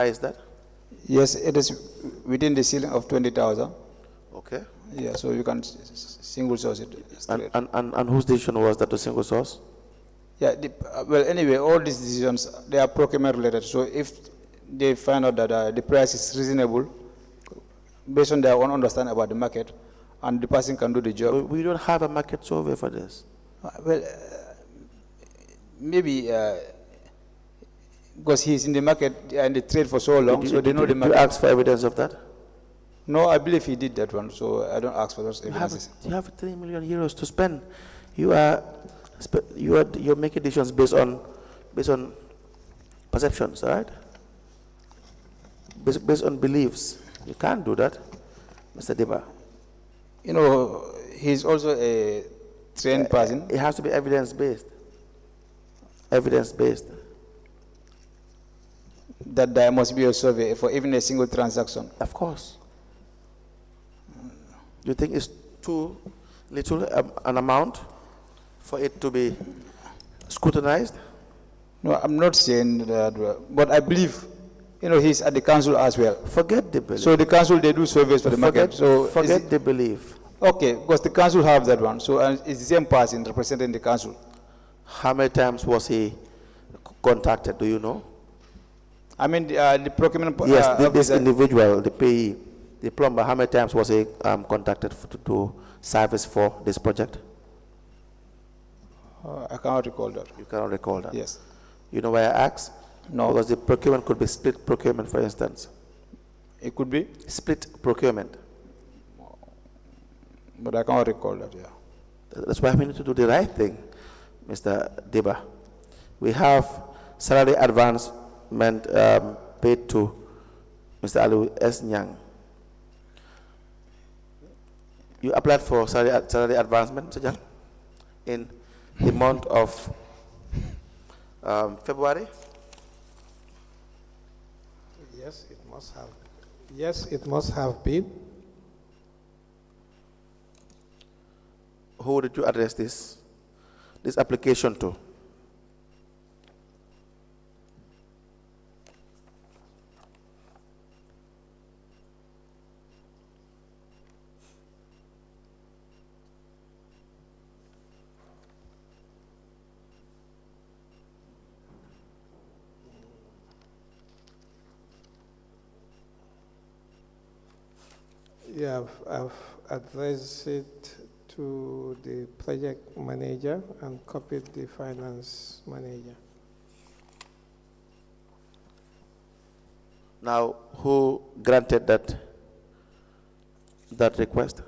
Why is that? Yes, it is within the ceiling of 20,000. Okay. Yeah, so you can single source it straight. And whose decision was that to single source? Yeah, well, anyway, all these decisions, they are procurement related. So if they find out that the price is reasonable, based on their own understanding about the market, and the person can do the job. But we don't have a market survey for this. Well, maybe because he's in the market and the trade for so long, so they know the market. You ask for evidence of that? No, I believe he did that one, so I don't ask for those evidences. You have 3 million euros to spend. You're making decisions based on perceptions, right? Based on beliefs. You can't do that, Mr. Dibba. You know, he's also a trained person. It has to be evidence-based. Evidence-based. That there must be a survey for even a single transaction. Of course. You think it's too little an amount for it to be scrutinized? No, I'm not saying that, but I believe, you know, he's at the council as well. Forget the belief. So the council, they do surveys for the market. So forget the belief. Okay, because the council have that one. So it's the same person representing the council. How many times was he contacted? Do you know? I mean, the procurement. Yes, this individual, the payee, the plumber. How many times was he contacted to do service for this project? I cannot recall that. You cannot recall that? Yes. You know why I asked? No. Because the procurement could be split procurement, for instance. It could be? Split procurement. But I cannot recall that, yeah. That's why we need to do the right thing, Mr. Dibba. We have salary advancement paid to Mr. Alieu S. Nyang. You applied for salary advancement, Mr. Nyang, in the month of February? Yes, it must have. Yes, it must have been. Who did you address this application to? Yeah, I've addressed it to the project manager and copied the finance manager. Now, who granted that request?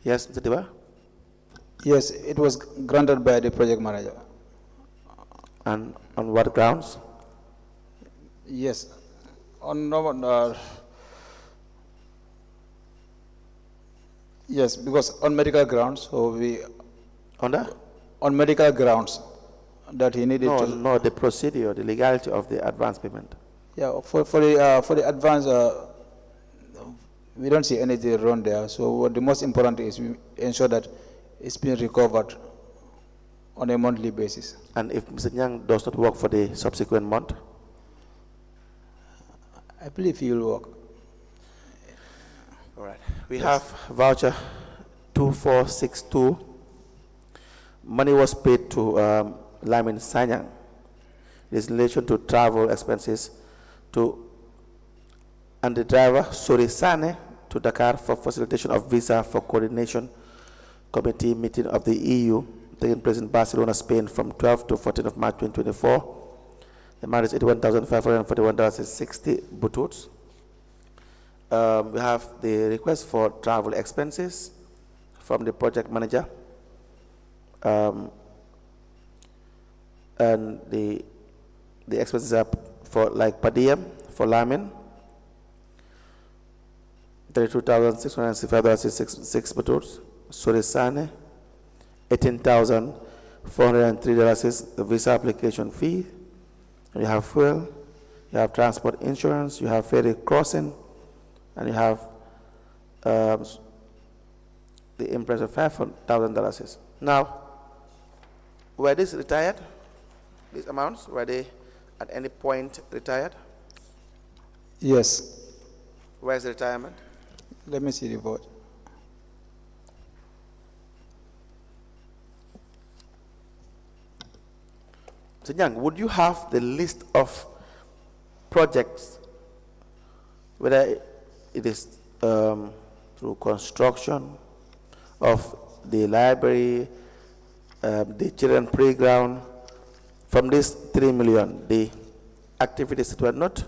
Yes, Mr. Dibba? Yes, it was granted by the project manager. And on what grounds? Yes, on yes, because on medical grounds, so we on medical grounds that he needed to. No, the procedure, the legality of the advance payment. Yeah, for the advance, we don't see anything wrong there. So what the most important is we ensure that it's being recovered on a monthly basis. And if Mr. Nyang does not work for the subsequent month? I believe he will work. All right. We have voucher 2462. Money was paid to Lamin Sanyang. It is in relation to travel expenses and the driver Suri Sane to Dakar for facilitation of visa for coordination committee meeting of the EU taking place in Barcelona, Spain from 12 to 14 of March 2024. The amount is $81,541.60 bututs. We have the request for travel expenses from the project manager. And the expenses are for like per diem for Lamin, $32,665.66 bututs. Surisane, $18,000 $403 is the visa application fee. And you have fuel, you have transport insurance, you have ferry crossing, and you have the impress of $5,000 is. Now, were these retired? These amounts, were they at any point retired? Yes. Where's the retirement? Let me see the vote. So, Nyang, would you have the list of projects, whether it is through construction of the library, the children playground, from this 3 million, the activities that were not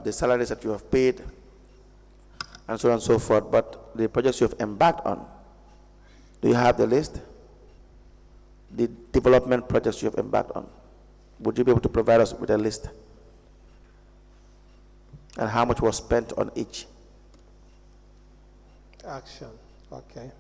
the salaries that you have paid, and so on and so forth, but the projects you have embarked on? Do you have the list? The development projects you have embarked on. Would you be able to provide us with a list? And how much was spent on each? Action. Okay.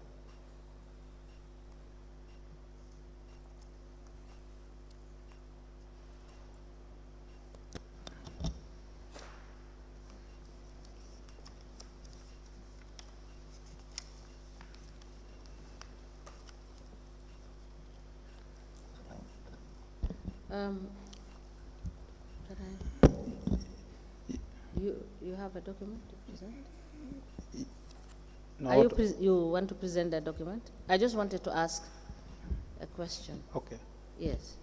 You have a document to present? No, Are you want to present that document? I just wanted to ask a question. okay. Yes.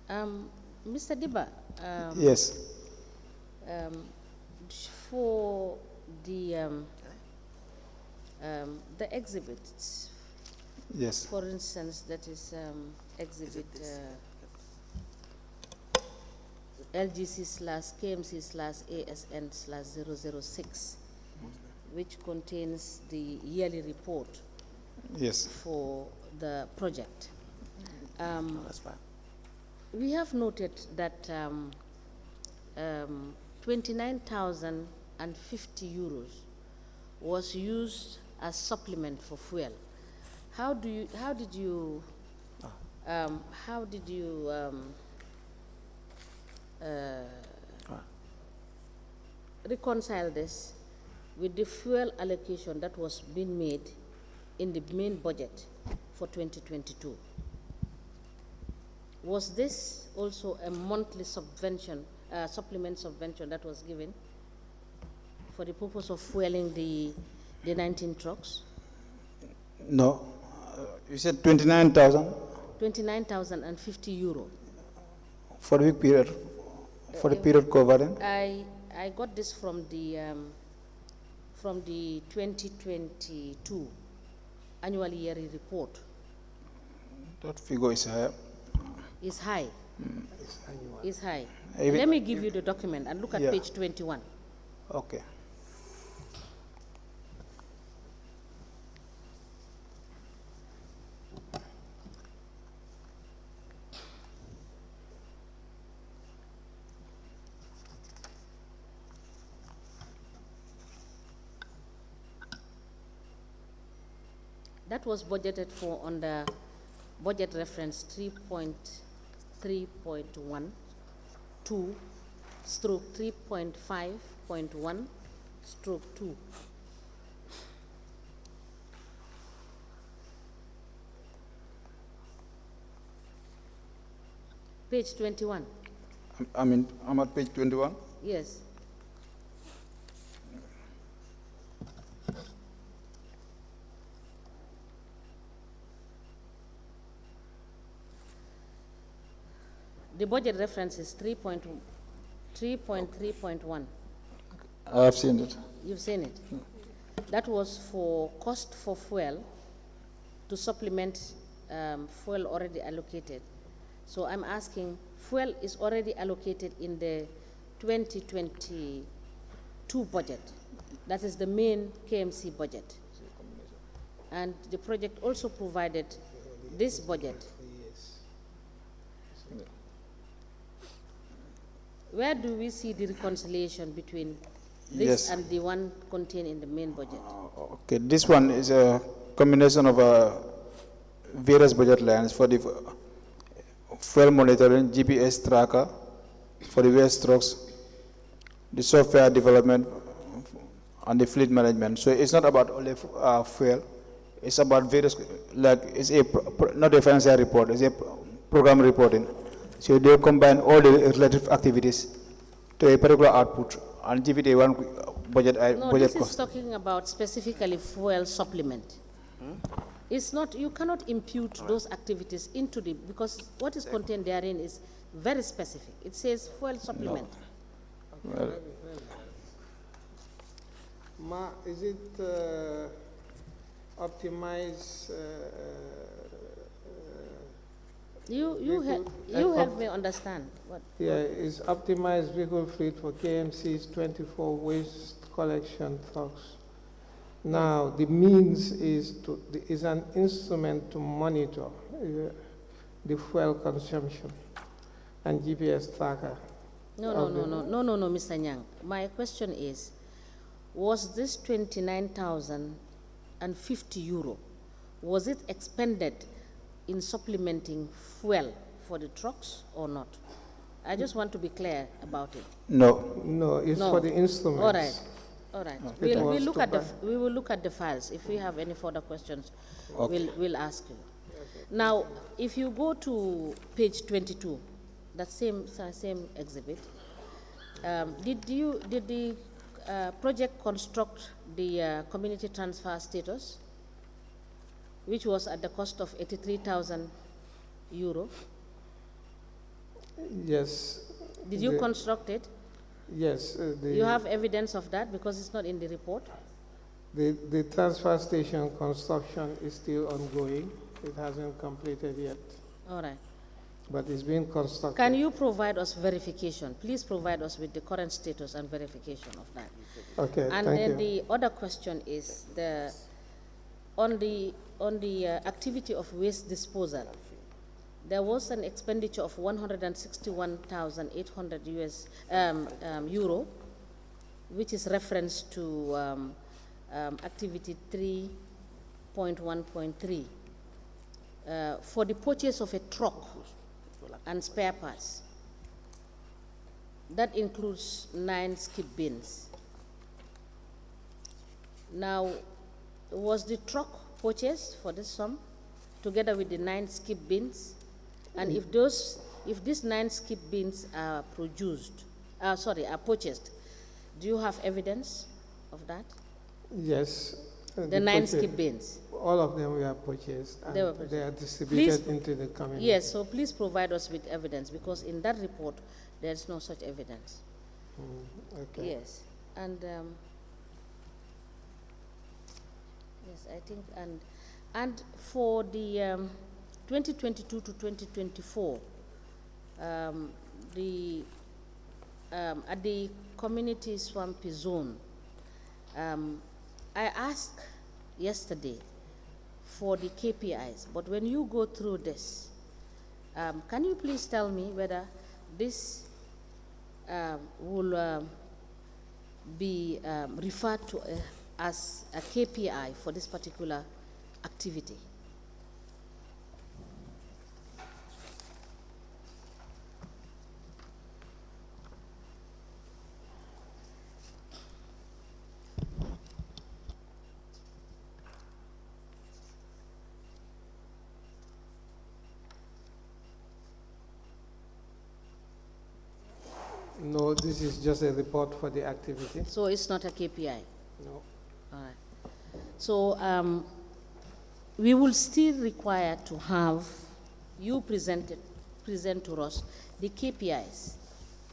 Mr. Dibba, Yes. for the exhibits, Yes. for instance, that is exhibit LGC/KMC/ASN/006, which contains the yearly report Yes. for the project. That's fine. We have noted that 29,050 euros was used as supplement for fuel. How did you reconcile this with the fuel allocation that was being made in the main budget for 2022? Was this also a monthly subvention, supplement subvention that was given for the purpose of fueling the 19 trucks? No. You said 29,000 29,050 euro. for the week period, for the period covering? I got this from the 2022 annual yearly report. That figure is higher. It's high. It's high. Even- Let me give you the document and look at Yeah. page 21. Okay. That was budgeted for under budget reference 3.3.1, 3.5.1, 2. Page 21. I'm at page 21. Yes. The budget reference is 3.3.1. I have seen it. You've seen it? That was for cost for fuel to supplement fuel already allocated. So I'm asking, fuel is already allocated in the 2022 budget. That is the main KMC budget. And the project also provided this budget. Where do we see the reconciliation between this Yes. and the one contained in the main budget? Okay, this one is a combination of various budget lines for the fuel monitoring, GPS tracker, for the waste trucks, the software development, and the fleet management. So it's not about only fuel. It's about various, like it's not a financial report, it's a program reporting. So they combine all the relative activities to a particular output and give it a one budget, No, budget this cost. is talking about specifically fuel supplement. It's not, you cannot impute those activities into the, because what is contained therein is very specific. It says fuel supplement. Well, Ma, is it optimize? You help me understand what. Yeah, is optimized vehicle fleet for KMC's 24 waste collection trucks. Now, the means is an instrument to monitor the fuel consumption and GPS tracker. No, Mr. Nyang. My question is, was this 29,050 euro, was it expended in supplementing fuel for the trucks or not? I just want to be clear about it. no. No, it's No. for the instruments. All right. All right. It We'll was look to at the, buy. we will look at the files. If we have any further questions, Okay. we'll ask you. Now, if you go to page 22, that same exhibit, did the project construct the community transfer status, which was at the cost of 83,000 euro? Yes. Did you the- construct it? Yes. You have evidence of that because it's not in the report? The transfer station construction is still ongoing. It hasn't completed yet, All right. but it's being constructed. Can you provide us verification? Please provide us with the current status and verification of that. Okay, And thank then you. the other question is on the activity of waste disposal. There was an expenditure of 161,800 euro, which is reference to activity 3.1.3 for the purchase of a truck and spare parts. That includes 9 skip bins. Now, was the truck purchased for this sum together with the 9 skip bins? And if these 9 skip bins are purchased, do you have evidence of that? Yes. The 9 skip bins? All of them were purchased, and They were purchased. they are distributed Please- into the community. Yes, so please provide us with evidence because in that report, there's no such evidence. Okay. Yes, and yes, I think, and for the 2022 to 2024, at the community swampy zone, I asked yesterday for the KPIs, but when you go through this, can you please tell me whether this will be referred to as a KPI for this particular activity? No, this is just a report for the activity. So it's not a KPI? No. All right. So we will still require to have you present to us the KPIs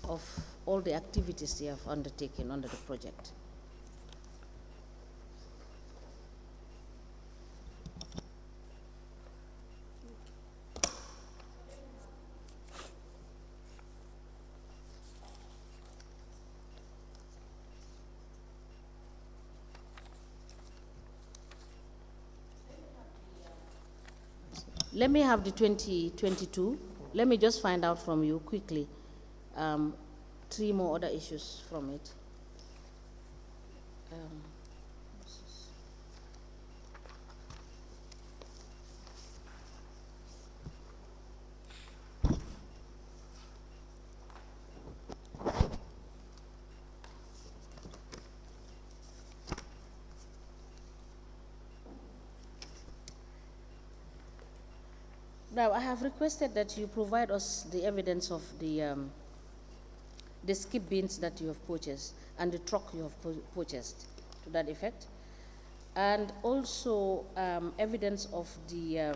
of all the activities you have undertaken under the project. Let me have the 2022. Let me just find out from you quickly 3 more other issues from it. Now, I have requested that you provide us the evidence of the skip bins that you have purchased and the truck you have purchased to that effect. And also evidence of the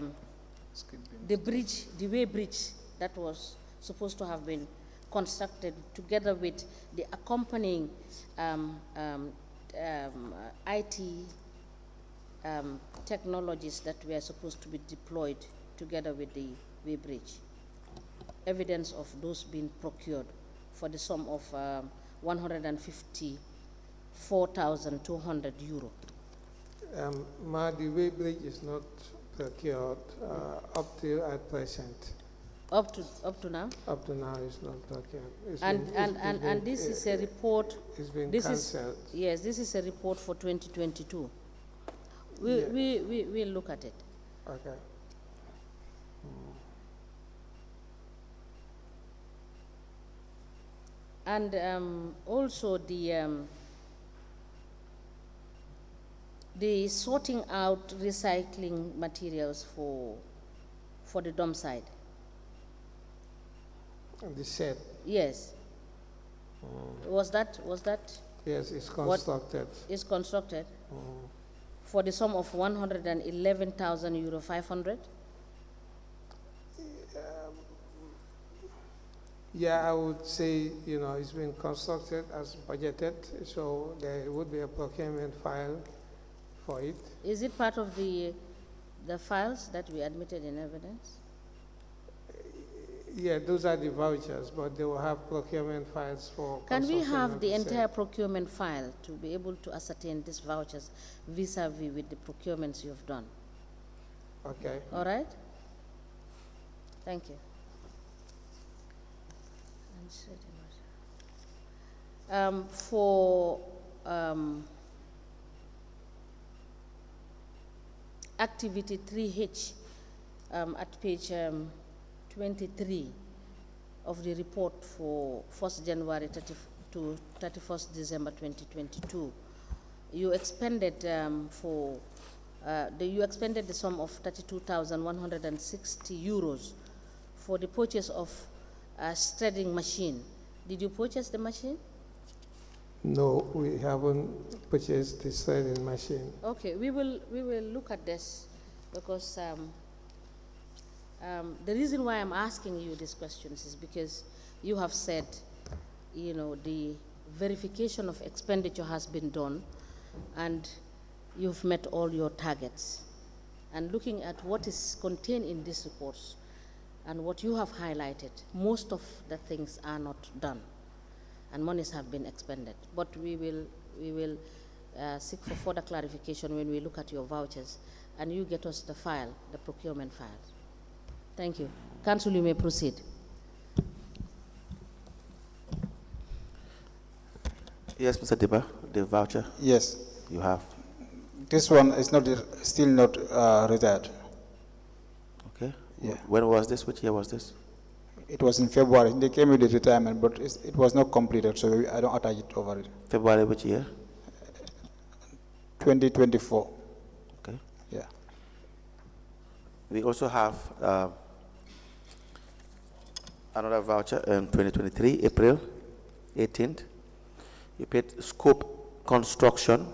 bridge, the way bridge that was supposed to have been constructed together with the accompanying IT technologies that were supposed to be deployed together with the way bridge. Evidence of those being procured for the sum of 154,200 euro. The way bridge is not procured up to at present. Up to now? Up to now, it's not procured. And this is a report. It's been this cancelled. Yes, this is a report for 2022. We'll look at it. Okay. And also the sorting out recycling materials for the dump site. And the shed. Yes. Was that? Yes, it's constructed. Is constructed for the sum of 111,000 euro 500. Yeah, I would say, it's been constructed as budgeted, so there would be a procurement file for it. Is it part of the files that we admitted in evidence? Yeah, those are the vouchers, but they will have procurement files for. Can we have the construction entire procurement file to be able to ascertain these vouchers vis-a-vis with the procurements you have done? Okay. All right? Thank you. For activity 3H at page 23 of the report for 1st January to 31st December 2022, you expended you expended the sum of 32,160 euros for the purchase of a shredding machine. Did you purchase the machine? No, we haven't purchased the shredding machine. Okay, we will look at this because the reason why I'm asking you these questions is because you have said, the verification of expenditure has been done and you've met all your targets. And looking at what is contained in these reports and what you have highlighted, most of the things are not done and monies have been expended. But we will seek for further clarification when we look at your vouchers and you get us the file, the procurement file. Thank you. Council, you may proceed. Yes, Mr. Dibba, the voucher Yes. you have. This one is still not retired. Okay. Yeah. When was this? Which year was this? It was in February. They came with the retirement, but it was not completed, so I don't attach it over it. February which year? 2024. Okay. Yeah. We also have another voucher in 2023, April 18th. You paid Scope Construction,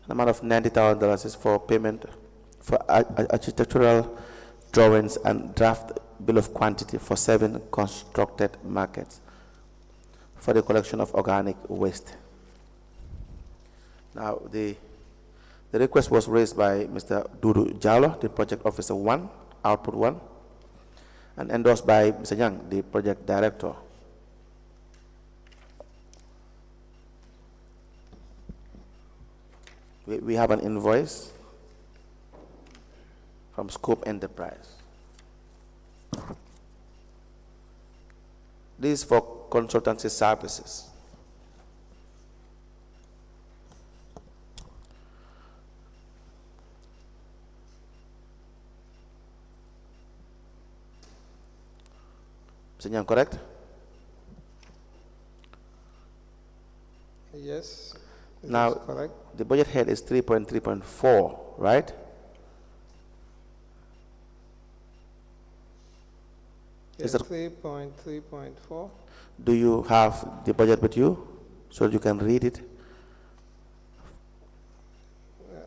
an amount of $90,000 is for payment for architectural drawings and draft bill of quantity for 7 constructed markets for the collection of organic waste. Now, the request was raised by Mr. Dudu Jallo, the project officer 1, output 1, and endorsed by Mr. Nyang, the project director. We have an invoice from Scope Enterprise. This is for consultancy services. Mr. Nyang, correct? Yes. Now, correct. the budget head is 3.3.4, right? Yeah, Is that, 3.3.4. do you have the budget with you so you can read it?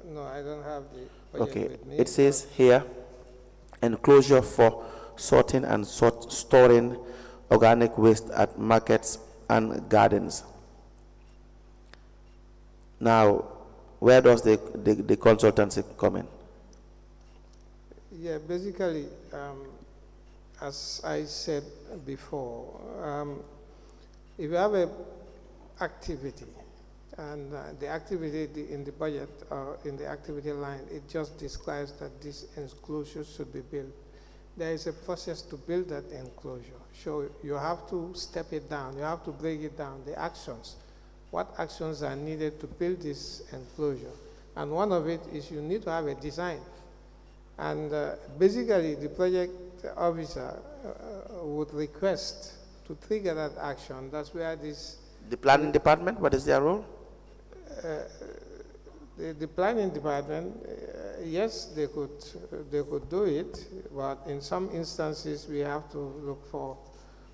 No, I don't have the budget Okay, with me. it says here, enclosure for sorting and storing organic waste at markets and gardens. Now, where does the consultancy come in? Yeah, basically, as I said before, if you have a activity, and the activity in the budget or in the activity line, it just describes that this enclosure should be built. There is a process to build that enclosure. So you have to step it down. You have to break it down, the actions. What actions are needed to build this enclosure? And one of it is you need to have a design. And basically, the project officer would request to trigger that action. That's where this... The planning department, what is their role? The planning department, yes, they could do it, but in some instances we have to look for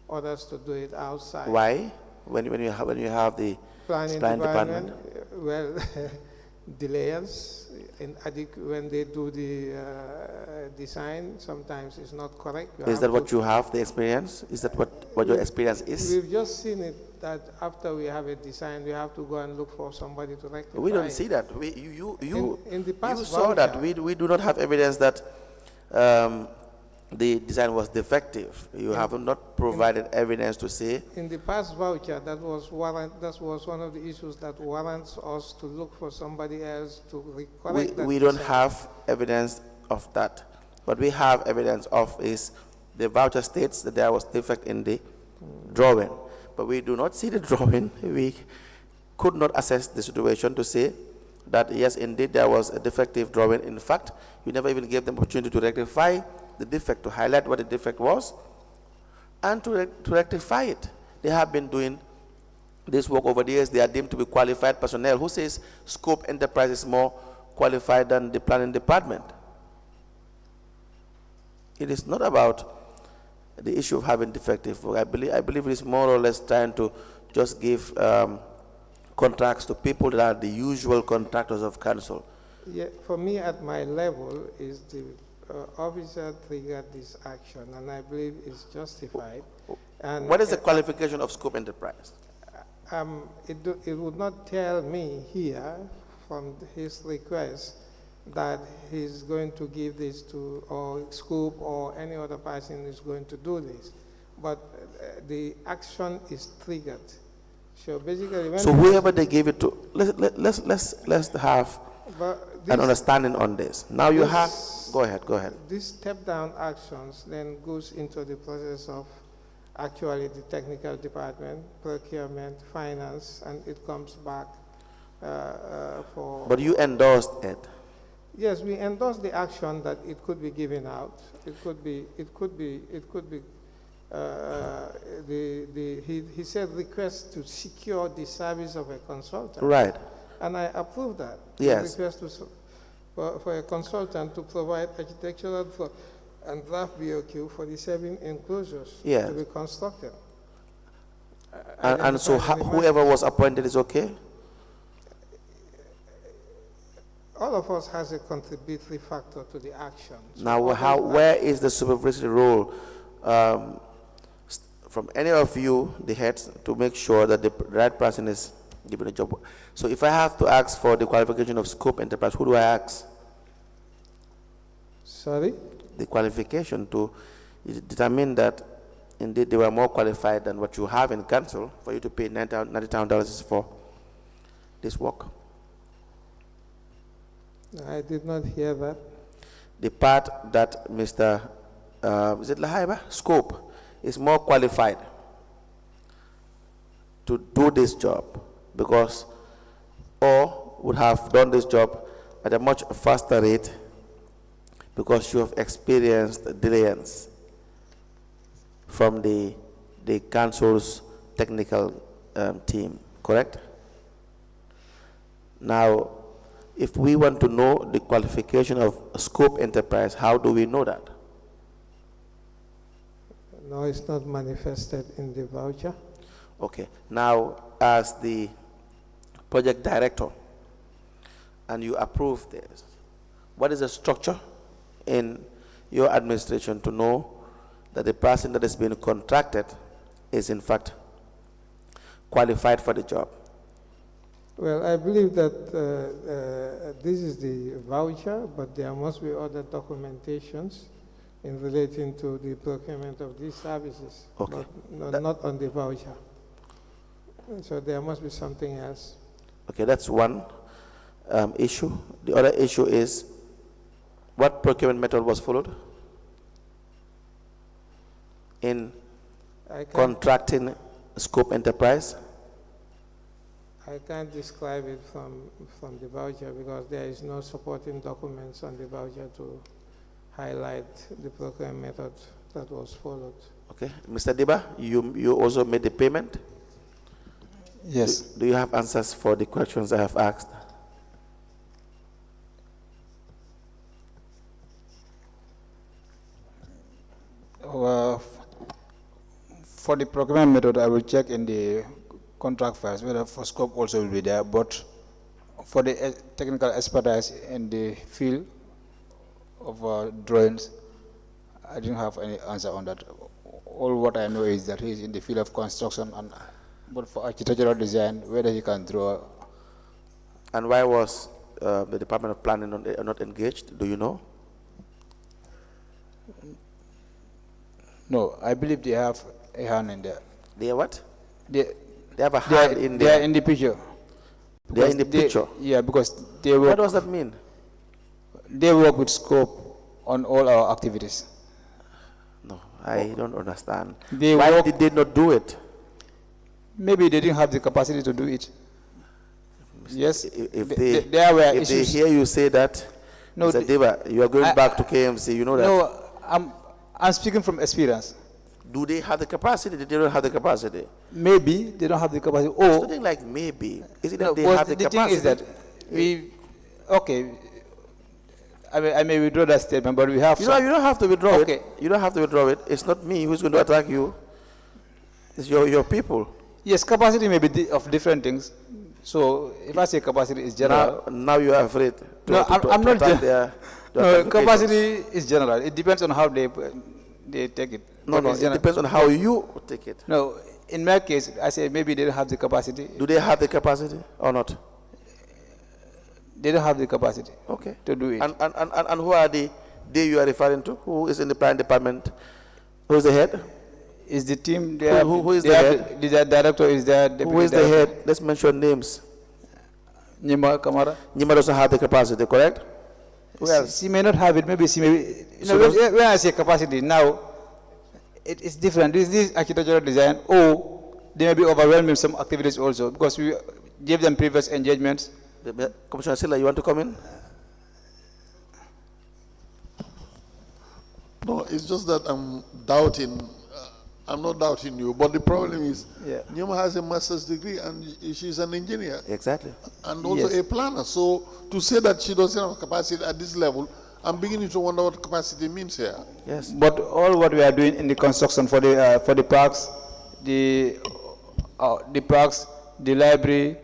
others to do it outside. Why? When you have the Planning department? Well, delays when they do the design, sometimes it's not correct. Is that what you have, the experience? Is that what your experience is? We've just seen it that after we have a design, we have to go and look for somebody to rectify. We don't see that. In the past you saw that. voucher- We do not have evidence that the design was defective. You have not provided evidence to say. In the past voucher, that was one of the issues that warrants us to look for somebody else to correct that We don't design. have evidence of that. What we have evidence of is the voucher states that there was defect in the drawing, but we do not see the drawing. We could not assess the situation to say that yes, indeed there was a defective drawing. In fact, you never even gave them opportunity to rectify the defect, to highlight what the defect was, and to rectify it. They have been doing this work over the years. They are deemed to be qualified personnel. Who says Scope Enterprise is more qualified than the planning department? It is not about the issue of having defective work. I believe it is more or less trying to just give contracts to people that are the usual contractors of council. Yeah, for me, at my level, is the officer triggered this action, and I believe it's justified. And What is the qualification of Scope Enterprise? it would not tell me here from his request that he's going to give this to, or Scoop or any other person is going to do this. But the action is triggered. So basically, when So whoever they gave it to, let's have an understanding on this. Now you have, go ahead. These step-down actions then goes into the process of actually the technical department, procurement, finance, and it comes back for... But you endorsed it. Yes, we endorse the action that it could be given out. He said request to secure the service of a consultant. Right. And I approve that. Yes. The request for a consultant to provide architectural and draft BOQ for the 7 enclosures Yes. to be constructed. And so whoever was appointed is okay? All of us has a contributory factor to the action. So Now, where is the supervisory role from any of you, the heads, to make sure that the right person is given a job? So if I have to ask for the qualification of Scope Enterprise, who do I ask? Sorry? The qualification to determine that indeed they were more qualified than what you have in council for you to pay $90,000 for this work. I did not hear that. The part that Mr. Is it Lahaiba? Scope is more qualified to do this job because, or would have done this job at a much faster rate because you have experienced delays from the council's technical team, correct? Now, if we want to know the qualification of Scope Enterprise, how do we know that? No, it's not manifested in the voucher. Okay. Now, as the project director, and you approve this, what is the structure in your administration to know that the person that is being contracted is in fact qualified for the job? Well, I believe that this is the voucher, but there must be other documentations in relating to the procurement of these services. Okay. Not on the voucher. So there must be something else. Okay, that's one issue. The other issue is what procurement method was followed in contracting scope enterprise? I can't describe it from the voucher because there is no supporting documents on the voucher to highlight the procurement method that was followed. Okay, Mr. Dibba, you also made the payment? Yes. Do you have answers for the questions I have asked? For the procurement method, I will check in the contract files whether for scope also will be there, but for the technical expertise in the field of drawings, I didn't have any answer on that. All what I know is that he's in the field of construction, and but for architectural design, whether he can draw. And why was the Department of Planning not engaged? Do you know? No, I believe they have a hand in there. They are what? They have a hand in there. They are in the picture. They are in the picture? Yeah, because they work. What does that mean? They work with scope on all our activities. No, I don't understand. They Why work, did they not do it? Maybe they didn't have the capacity to do it. Yes, If there were if issues. they hear you say that, No, Mr. Dibba, you are going back to KMC, you know that. No, I'm speaking from experience. Do they have the capacity? They don't have the capacity. Maybe they don't have the capacity. It's Or nothing like maybe. Is it no, that they well, have the the capacity? thing is that okay. I may withdraw that statement, but we have. You know, you don't have to withdraw Okay. it. You don't have to withdraw it. It's not me who's going to attack you. It's your people. Yes, capacity may be of different things. So if I say capacity is general. Now you are afraid to, No, I'm not. attack their No, qualifications. capacity is general. It depends on how they take it. No, But it's it general. depends on how you take it. No, in my case, I say maybe they don't have the capacity. Do they have the capacity or not? They don't have the capacity. Okay. To do it. And who are they you are referring to? Who is in the planning department? Who is the head? Is the team there? Who is the head? The director is there. Who is the head? Let's mention names. Nyima Kamara. Nyima doesn't have the capacity, correct? Who else? She may not have it. Maybe she may. You know, when I say capacity now, it is different. This is architectural design. Or they may be overwhelmed with some activities also because we gave them previous engagements. Commissioner Silla, you want to come in? No, it's just that I'm doubting. I'm not doubting you, but the problem is, Nyuma has a master's degree and she's an engineer. Exactly. And also a planner. So to say that she doesn't have capacity at this level, I'm beginning to wonder what capacity means here. Yes. But all what we are doing in the construction for the parks, the parks, the library,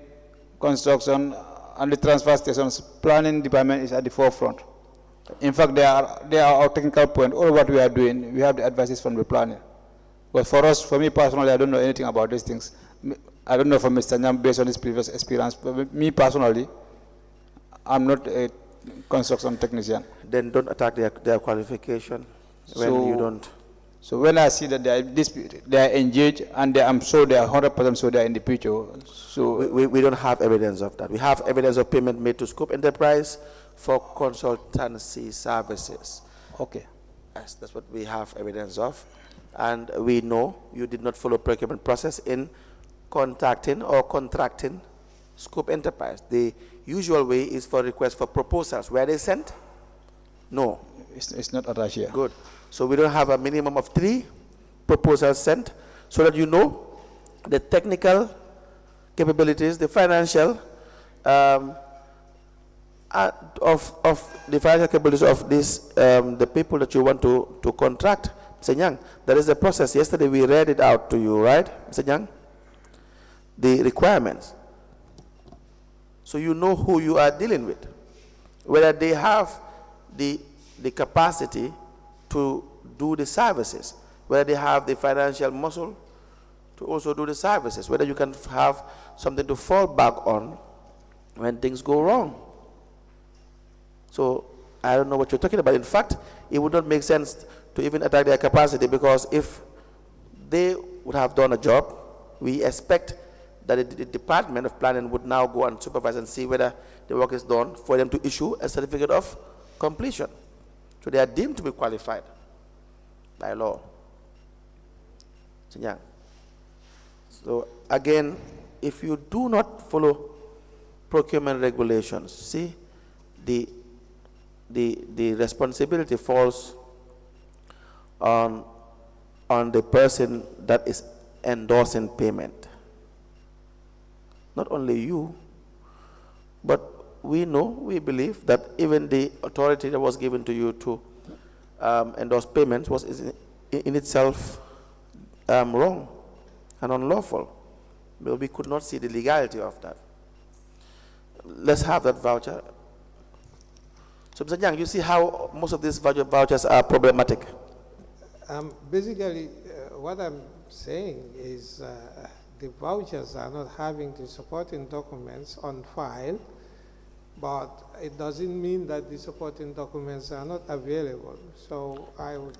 construction, and the transfer stations, planning department is at the forefront. In fact, they are our technical point. All what we are doing, we have the advices from the planning. But for us, for me personally, I don't know anything about these things. I don't know from Mr. Nyang based on his previous experience. But me personally, I'm not a construction technician. Then don't attack their qualification when you don't. So when I see that they are engaged and I'm sure they are 100% sure they are in the picture. So we don't have evidence of that. We have evidence of payment made to Scope Enterprise for consultancy services. Okay. Yes, that's what we have evidence of. And we know you did not follow procurement process in contacting or contracting Scope Enterprise. The usual way is for requests for proposals. Were they sent? No. It's not attached here. Good. So we don't have a minimum of 3 proposals sent, so that you know the technical capabilities, the financial of the financial capabilities of this the people that you want to contract Mr. Nyang, there is a process. Yesterday we read it out to you, right, Mr. Nyang? The requirements. So you know who you are dealing with. Whether they have the capacity to do the services, whether they have the financial muscle to also do the services, whether you can have something to fall back on when things go wrong. So I don't know what you're talking about. In fact, it would not make sense to even attack their capacity, because if they would have done a job, we expect that the Department of Planning would now go and supervise and see whether the work is done for them to issue a certificate of completion. So they are deemed to be qualified by law. So again, if you do not follow procurement regulations, see, the responsibility falls on the person that is endorsing payment. Not only you, but we know, we believe that even the authority that was given to you to endorse payments was in itself wrong and unlawful. But we could not see the legality of that. Let's have that voucher. So, Mr. Nyang, you see how most of these vouchers are problematic? Basically, what I'm saying is the vouchers are not having the supporting documents on file, but it doesn't mean that the supporting documents are not available. So I would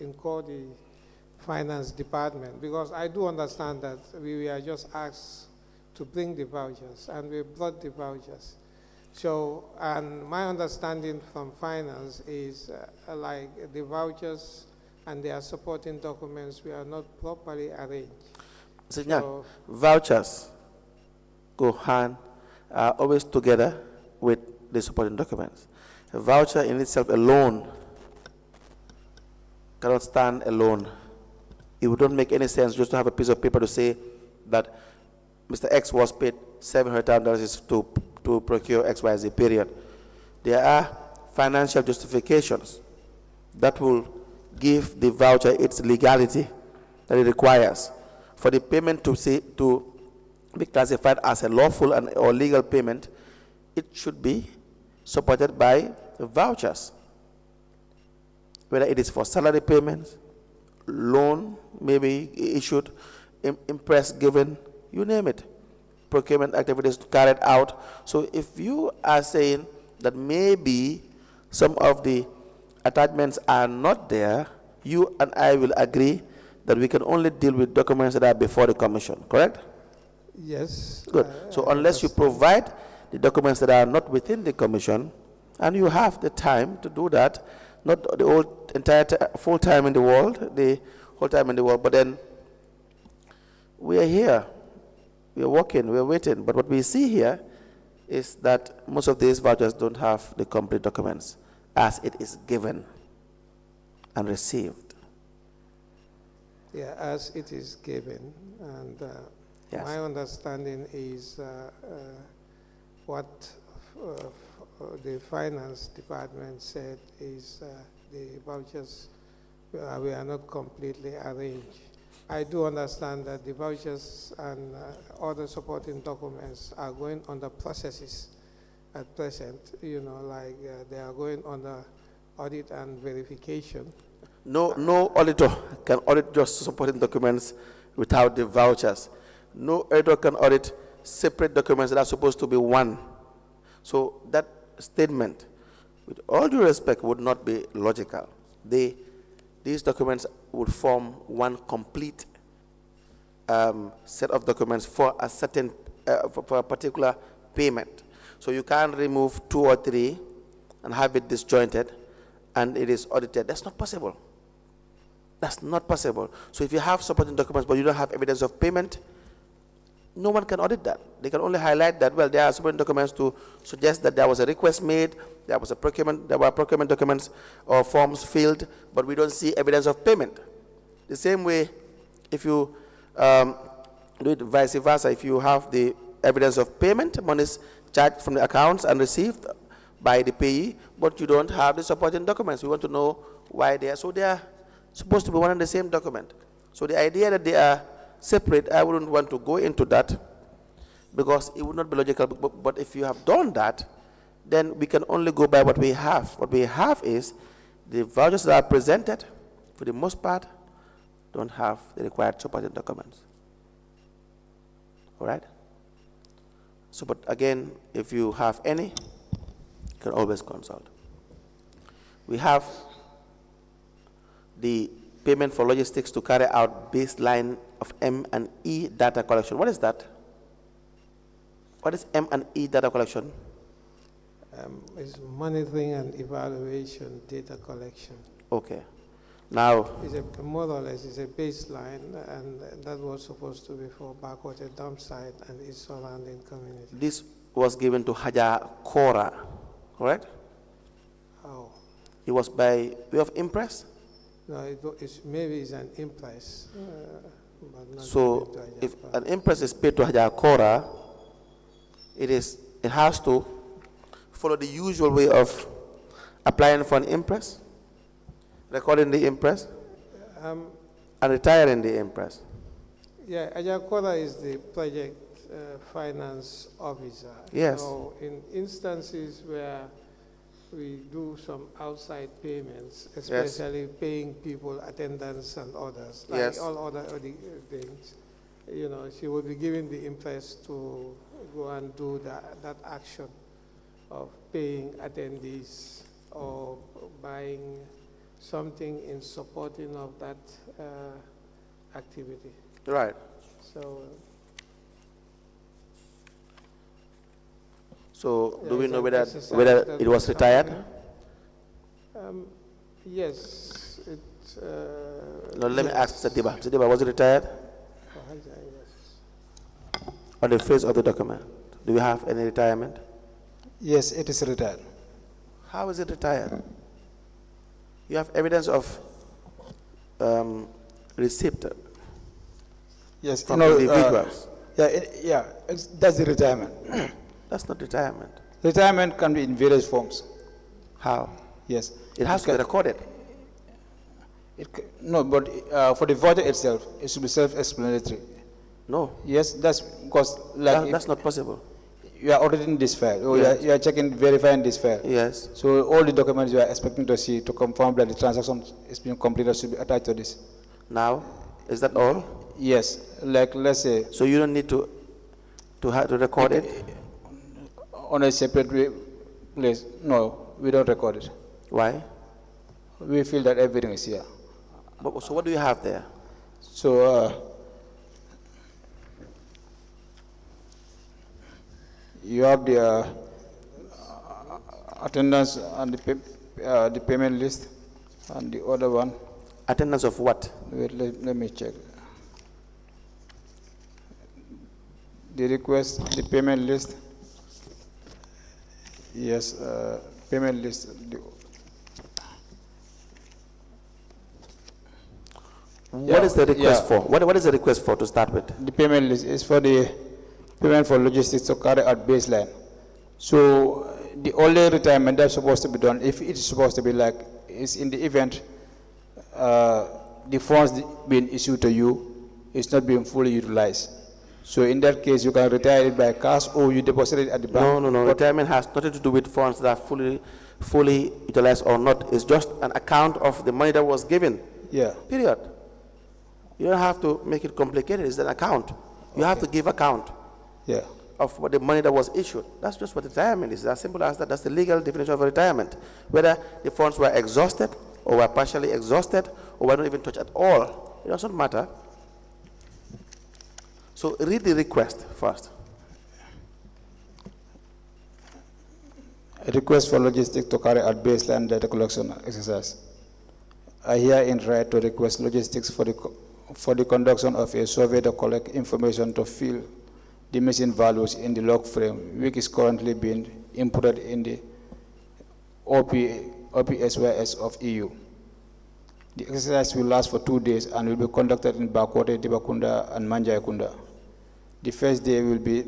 incur the finance department, because I do understand that we were just asked to bring the vouchers, and we brought the vouchers. So, and my understanding from finance is like the vouchers and their supporting documents were not properly arranged. So, vouchers go hand always together with the supporting documents. A voucher in itself alone cannot stand alone. It would not make any sense just to have a piece of paper to say that Mr. X was paid $700 to procure XYZ period. There are financial justifications that will give the voucher its legality that it requires. For the payment to be classified as a lawful or legal payment, it should be supported by vouchers. Whether it is for salary payments, loan maybe issued, impress given, you name it, procurement activities carried out. So if you are saying that maybe some of the attachments are not there, you and I will agree that we can only deal with documents that are before the commission, correct? Yes. Good. So unless you provide the documents that are not within the commission, and you have the time to do that, not the full time in the world, the whole time in the world, but then we are here, we are working, we are waiting. But what we see here is that most of these vouchers don't have the complete documents as it is given and received. Yeah, as it is given. And Yes. my understanding is what the finance department said is the vouchers we are not completely arranged. I do understand that the vouchers and other supporting documents are going under processes at present, you know, like they are going under audit and verification. No auditor can audit just supporting documents without the vouchers. No auditor can audit separate documents that are supposed to be one. So that statement, with all due respect, would not be logical. These documents would form one complete set of documents for a certain, for a particular payment. So you can't remove 2 or 3 and have it disjointed and it is audited. That's not possible. That's not possible. So if you have supporting documents but you don't have evidence of payment, no one can audit that. They can only highlight that, well, there are supporting documents to suggest that there was a request made, there were procurement documents or forms filled, but we don't see evidence of payment. The same way, if you do it vice versa, if you have the evidence of payment, monies charged from the accounts and received by the payee, but you don't have the supporting documents, we want to know why they are. So there supposed to be one and the same document. So the idea that they are separate, I wouldn't want to go into that because it would not be logical. But if you have done that, then we can only go by what we have. What we have is the vouchers that are presented, for the most part, don't have the required supporting documents. All right? So, but again, if you have any, you can always consult. We have the payment for logistics to carry out baseline of M&E data collection. What is that? What is M&E data collection? It's monitoring and evaluation data collection. Okay. Now, It's more or less it's a baseline, and that was supposed to be for Backwater dump site and its surrounding community. this was given to Haja Kora, correct? How? It was by way of impress? No, maybe it's an impress, but not So given to Haja if Kora. an impress is paid to Haja Kora, it has to follow the usual way of applying for an impress, recording the impress, and retiring the impress. Yeah, Ajakora is the project finance officer. Yes. So in instances where we do some outside payments, especially paying people attendance and others, like Yes. all other things, you know, she would be given the impress to go and do that action of paying attendees or buying something in supporting of that activity. Right. So do we know whether it was retired? Yes. No, let me ask Mr. Dibba. Mr. Dibba, was it retired? Yes. On the face of the document, do we have any retirement? Yes, it is retired. How is it retired? You have evidence of receipt Yes, from individuals. That's the retirement. That's not retirement. Retirement can be in various forms. How? Yes. It has to be recorded. No, but for the voter itself, it should be self-explanatory. No. Yes, that's because That's not possible. you are auditing this file, or Yes. you are checking, verifying this file. Yes. So all the documents you are expecting to see to confirm that the transaction is being completed should be attached to this. Now, is that all? Yes, like let's say So you don't need to record it? on a separate place. No, we don't record it. Why? We feel that everything is here. So what do you have there? So you have the attendance and the payment list, and the other one. Attendance of what? Wait, let me check. The request, the payment list. Yes, payment list. What is the request for? What is the request for to start with? The payment list is for the payment for logistics to carry out baseline. So the only retirement that's supposed to be done, if it's supposed to be like, is in the event the funds being issued to you is not being fully utilized. So in that case, you can retire it by cash or you deposit it at the bank. No. Retirement has nothing to do with funds that are fully utilized or not. It's just an account of the money that was given. Yeah. Period. You don't have to make it complicated. It's an account. You have to give account. Yeah. Of what the money that was issued. That's just what retirement is. As simple as that. That's the legal definition of retirement. Whether the funds were exhausted or were partially exhausted or were not even touched at all, it doesn't matter. So read the request first. A request for logistics to carry out baseline data collection exercise. I herein write to request logistics for the conduction of a survey to collect information to fill the missing values in the log frame, which is currently being inputted in the OPSYS of EU. The exercise will last for 2 days and will be conducted in Bakary, Dibba and Manjayakunda. The first day will be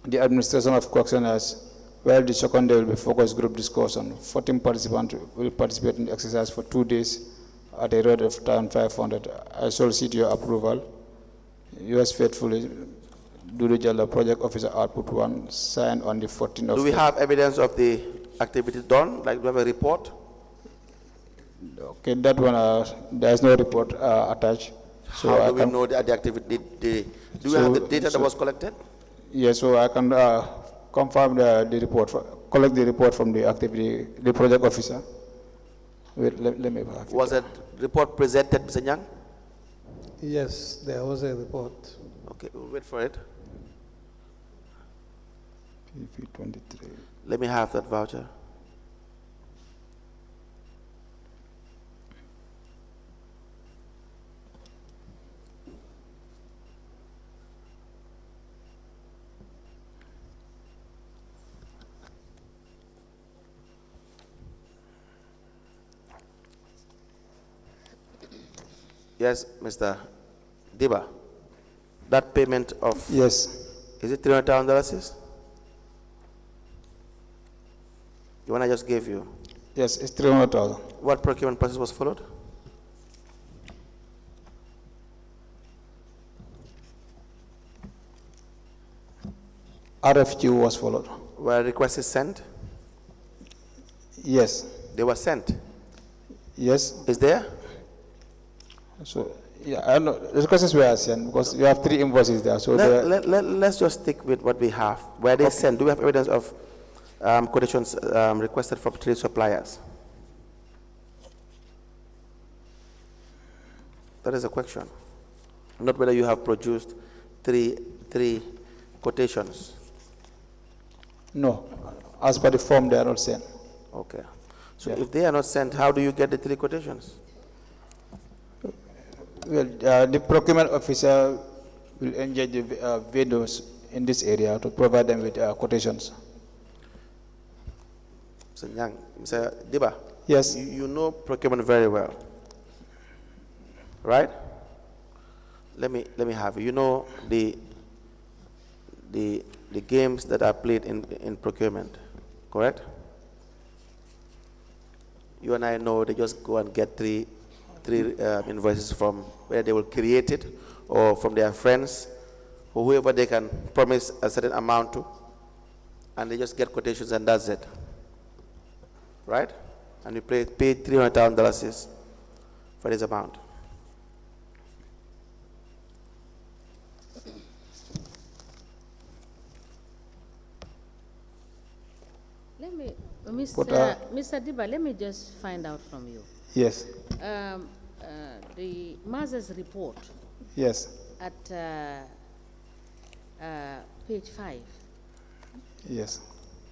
the administration of questionnaires, while the second day will be focus group discussion. 14 participants will participate in the exercise for 2 days at a rate of 1,500. I solicit your approval. Yours faithfully, Dudu Jalla, Project Officer Output 1, signed on the 14th of Do we have evidence of the activity done? Like, do we have a report? Okay, that one, there is no report attached. So How do we know the activity? Do we have the data that was collected? Yes, so I can confirm the report, collect the report from the activity, the project officer. Wait, let me have it. Was a report presented, Mr. Nyang? Yes, there was a report. Okay, we'll wait for it. PV 23. Let me have that voucher. Yes, Mr. Dibba. That payment of, Yes, is it $300,000? The one I just gave you. yes, it's 300,000. What procurement process was followed? RFQ was followed. Were requests sent? Yes, They were sent. yes. Is there? So, yeah, I know, the requests were sent because you have 3 invoices there. So Let's just stick with what we have. Were they sent? Do we have evidence of quotations requested from 3 suppliers? That is a question. Not whether you have produced three quotations. no, as per the form, they are not sent. Okay. So Yeah. if they are not sent, how do you get the 3 quotations? Well, the procurement officer will engage the vendors in this area to provide them with quotations. Mr. Nyang, Mr. Dibba, Yes, you know procurement very well, right? Let me have it. You know the games that are played in procurement, correct? You and I know they just go and get three invoices from where they will create it, or from their friends, or whoever they can promise a certain amount to, and they just get quotations and that's it, right? And we pay $300,000 for this amount. Let me, But, Mr. Dibba, let me just find out from you. yes, The Mazes report yes, at page 5, yes.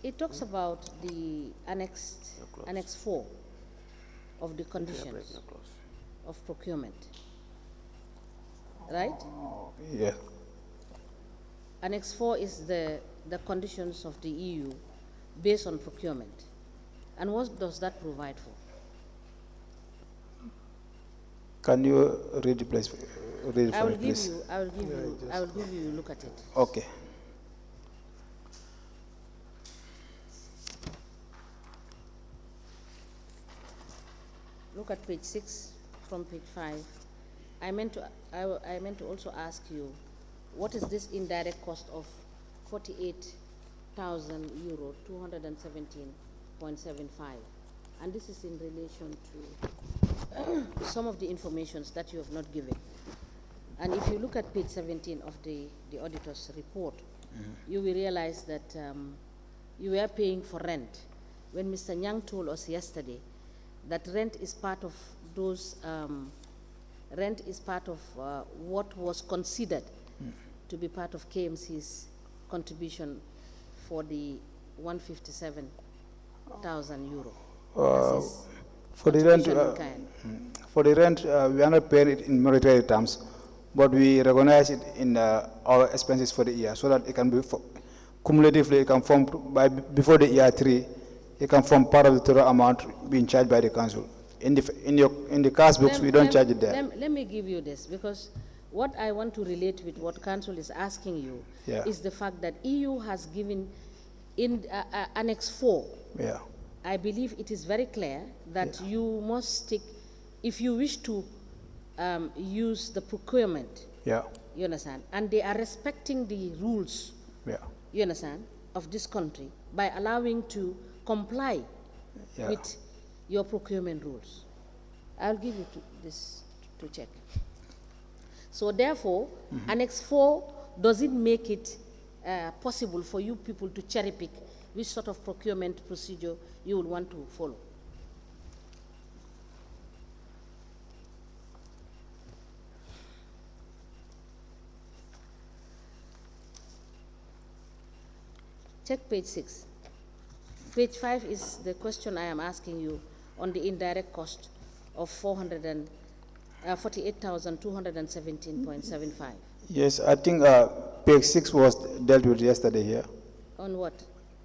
it talks about the Annex 4 of the conditions of procurement, right? Yes. Annex 4 is the conditions of the EU based on procurement. And what does that provide for? Can you read the place? Read it I for will me, give please. you, I will give you, I will give you a look at it. Okay. Look at page 6 from page 5. I meant to also ask you, what is this indirect cost of 48,000 euro, 217.75? And this is in relation to some of the informations that you have not given. And if you look at page 17 of the auditor's report, you will realize that you were paying for rent. When Mr. Nyang told us yesterday that rent is part of those, what was considered to be part of KMC's contribution for the 157,000 euro. For the rent, contribution in kind. we are not paying it in monetary terms, but we recognize it in our expenses for the year, so that it can be cumulatively. It can form before the year 3. It can form part of the total amount being charged by the council. In the cash books, we don't charge it there. Let me give you this, because what I want to relate with what council is asking you is the fact that EU has given in Annex 4. Yeah. I believe it is very clear that you must stick if you wish to use the procurement, Yeah. you understand, and they are respecting the rules, Yeah. you understand, of this country by allowing to comply Yeah. with your procurement rules. I'll give you this to check. So therefore, Annex 4 doesn't make it possible for you people to cherry pick which sort of procurement procedure you would want to follow. Check page 6. Page 5 is the question I am asking you on the indirect cost of 48,217.75. Yes, I think page 6 was dealt with yesterday here On what?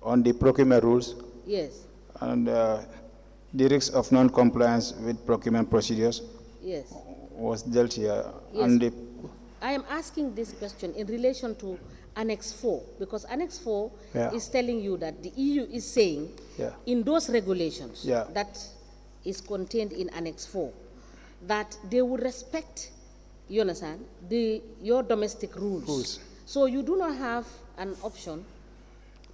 on the procurement rules Yes, and the risk of non-compliance with procurement procedures yes. was dealt here. Yes. And the, I am asking this question in relation to Annex 4, because Annex 4 Yeah. is telling you that the EU is saying Yeah. in those regulations Yeah. that is contained in Annex 4 that they will respect, you understand, your domestic rules. So you do not have an option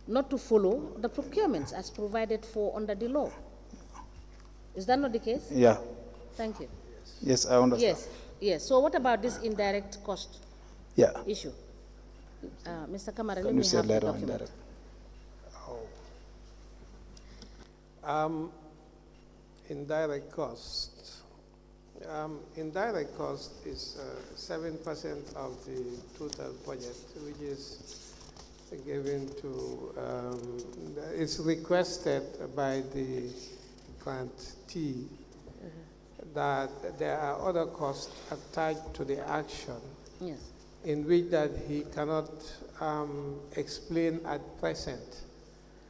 not to follow the procurements as provided for under the law. Is that not the case? yeah, Thank you. yes, I understand. Yes, yes. So what about this indirect cost Yeah. issue? Mr. Kamara, let Can me you say have the later on document. that? Indirect cost. Indirect cost is 7% of the total budget, which is given to, it's requested by the grantee that there are other costs attached to the action Yes. in which that he cannot explain at present,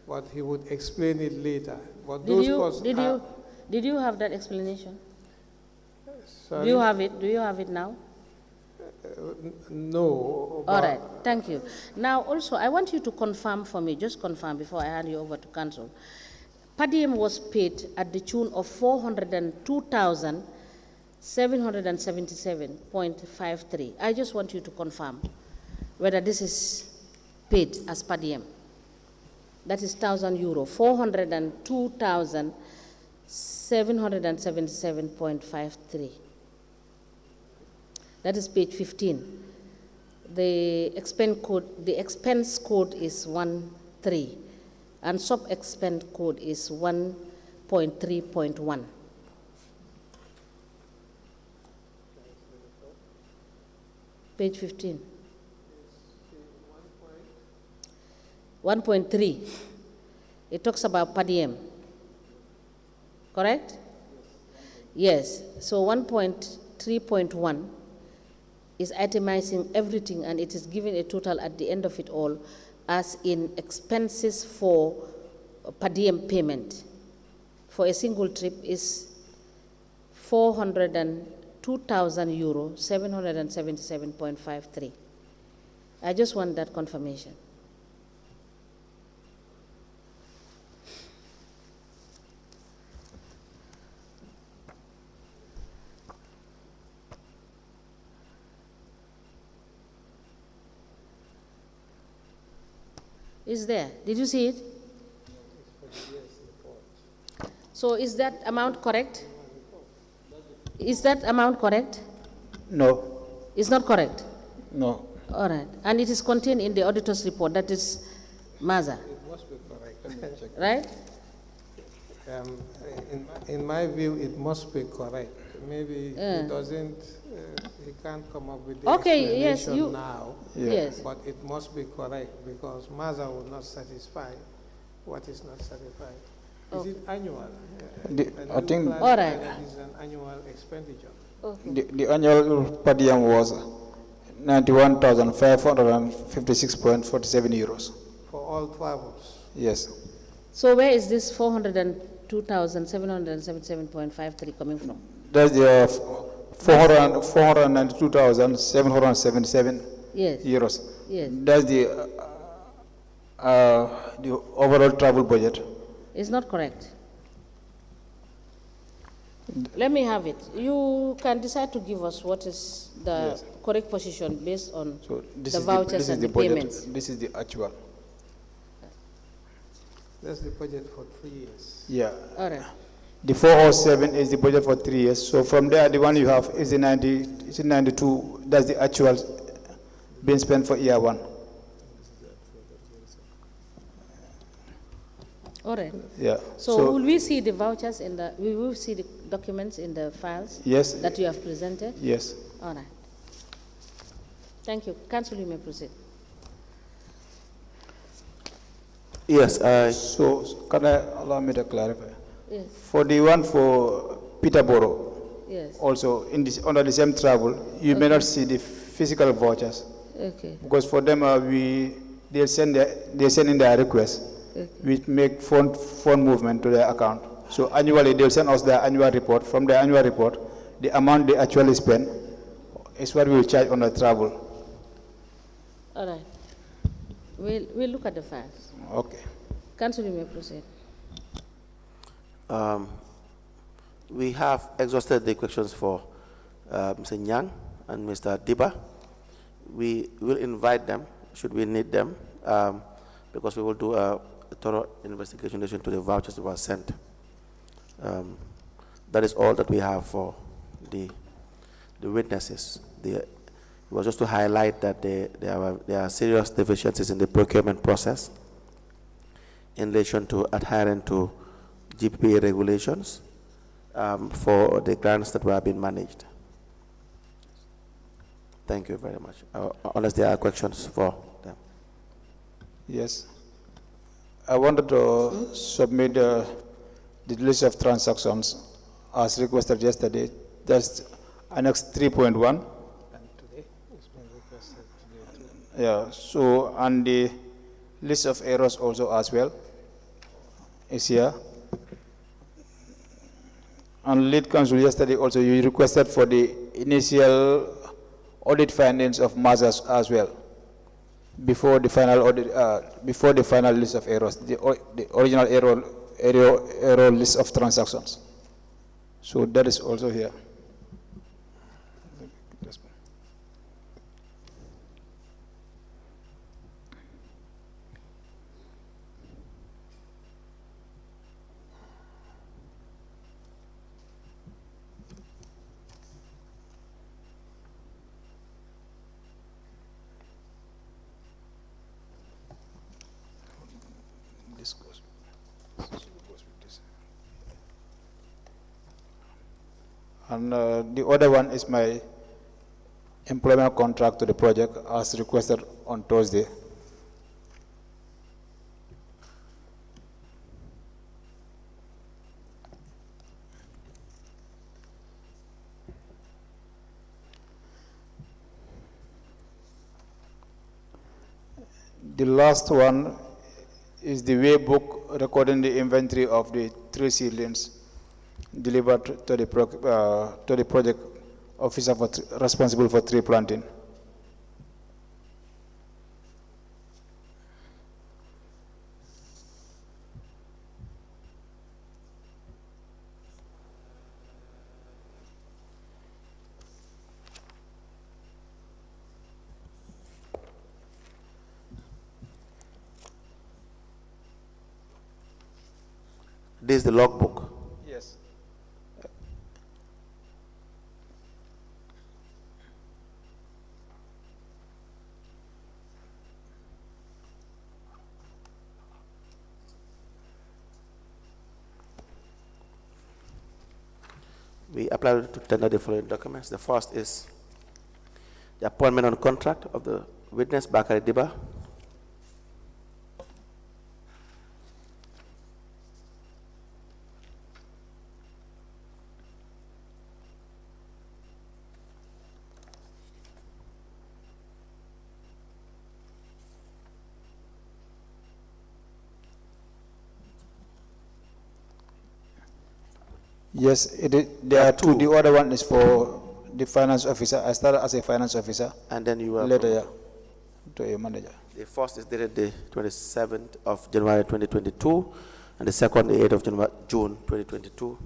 but he would explain it later. But Did those you, costs did are, you, did you have that explanation? sorry, Do you have it? Do you have it now? no. All but right, thank you. Now also, I want you to confirm for me, just confirm before I hand you over to council. Per diem was paid at the tune of 402,777.53. I just want you to confirm whether this is paid as per diem. That is €1,000, 402,777.53. That is page 15. The expense code is 13, and sub-expense code is 1.3.1. Page 15. 1.3. It talks about per diem. Correct? Yes. So 1.3.1 is itemizing everything, and it is giving a total at the end of it all as in expenses for per diem payment for a single trip is €402,000, 777.53. I just want that confirmation. Is there? Did you see it? So is that amount correct? Is that amount correct? No, It's not correct? no. All right. And it is contained in the auditor's report, that is Maza, it must be correct. right? In my view, it must be correct. Maybe he doesn't, he can't come up with the Okay, yes, explanation now. Yes. But it must be correct because Maza will not satisfy what is not satisfied. Is it annual? I think All right. That is an annual expenditure. the annual per diem was 91,556.47 euros. For all travels. Yes. So where is this 402,777.53 coming from? That's the 492,777 Yes. euros. Yes. That's the overall travel budget. It's not correct. Let me have it. You can decide to give us what is the Yes. correct position based on So this the is vouchers this is and the the budget. payments. This is the actual. That's the budget for 3 years. Yeah. All right. The 407 is the budget for 3 years. So from there, the one you have is the 90, is the 92. That's the actual being spent for year one. All right. Yeah. So will we see the vouchers in the, we will see the documents in the files Yes. that you have presented? Yes. All right. Thank you. Council, you may proceed. Yes, So can I allow me to clarify? Yes, For the one for Peterborough, yes. also in this, under the same travel, you may not see the physical vouchers Okay, because for them they send in their request. okay. We make fund movement to their account. So annually they'll send us their annual report. From their annual report, the amount they actually spend is what we will charge on the travel. All right. We'll look at the files. Okay. Council, you may proceed. we have exhausted the questions for Mr. Nyang and Mr. Dibba. We will invite them, should we need them, because we will do a thorough investigation into the vouchers that were sent. That is all that we have for the witnesses. It was just to highlight that there are serious deficiencies in the procurement process in relation to adhering to GPPA regulations for the grants that were being managed. Thank you very much. Unless there are questions for them. Yes. I wanted to submit the list of transactions as requested yesterday. That's Annex 3.1. And today, it's been requested today. Yeah, so, and the list of errors also as well is here. And lead counsel yesterday also, you requested for the initial audit findings of measures as well, before the final audit, before the final list of errors, the original error list of transactions. So that is also here. This goes with this. And the other one is my employment contract to the project as requested on Thursday. The last one is the way book recording the inventory of the 3 seedlings delivered to the project officer responsible for tree planting. This is the logbook. Yes. We apply to tender the following documents. The first is the appointment on contract of the witness, Bakary Dibba. Yes, there are two. The other one is for the finance officer. I started as a finance officer. And then you were later to a manager. The first is dated the 27th of January 2022, and the second the 8th of June 2022.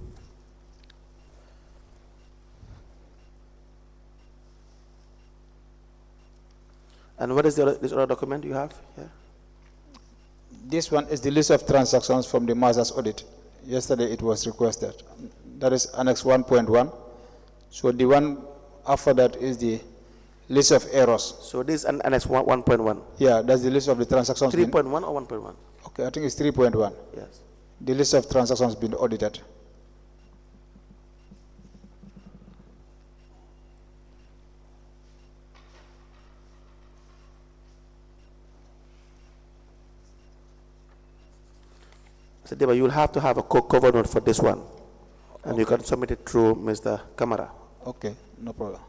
And what is this other document you have here? This one is the list of transactions from the master's audit. Yesterday it was requested. That is Annex 1.1. So the one after that is the list of errors. So this is Annex 1.1. Yeah, that's the list of the transactions. 3.1 or 1.1? Okay, I think it's 3.1. Yes. The list of transactions been audited. So Dibba, you will have to have a cover note for this one, and you can submit it through Mr. Kamara. Okay, no problem.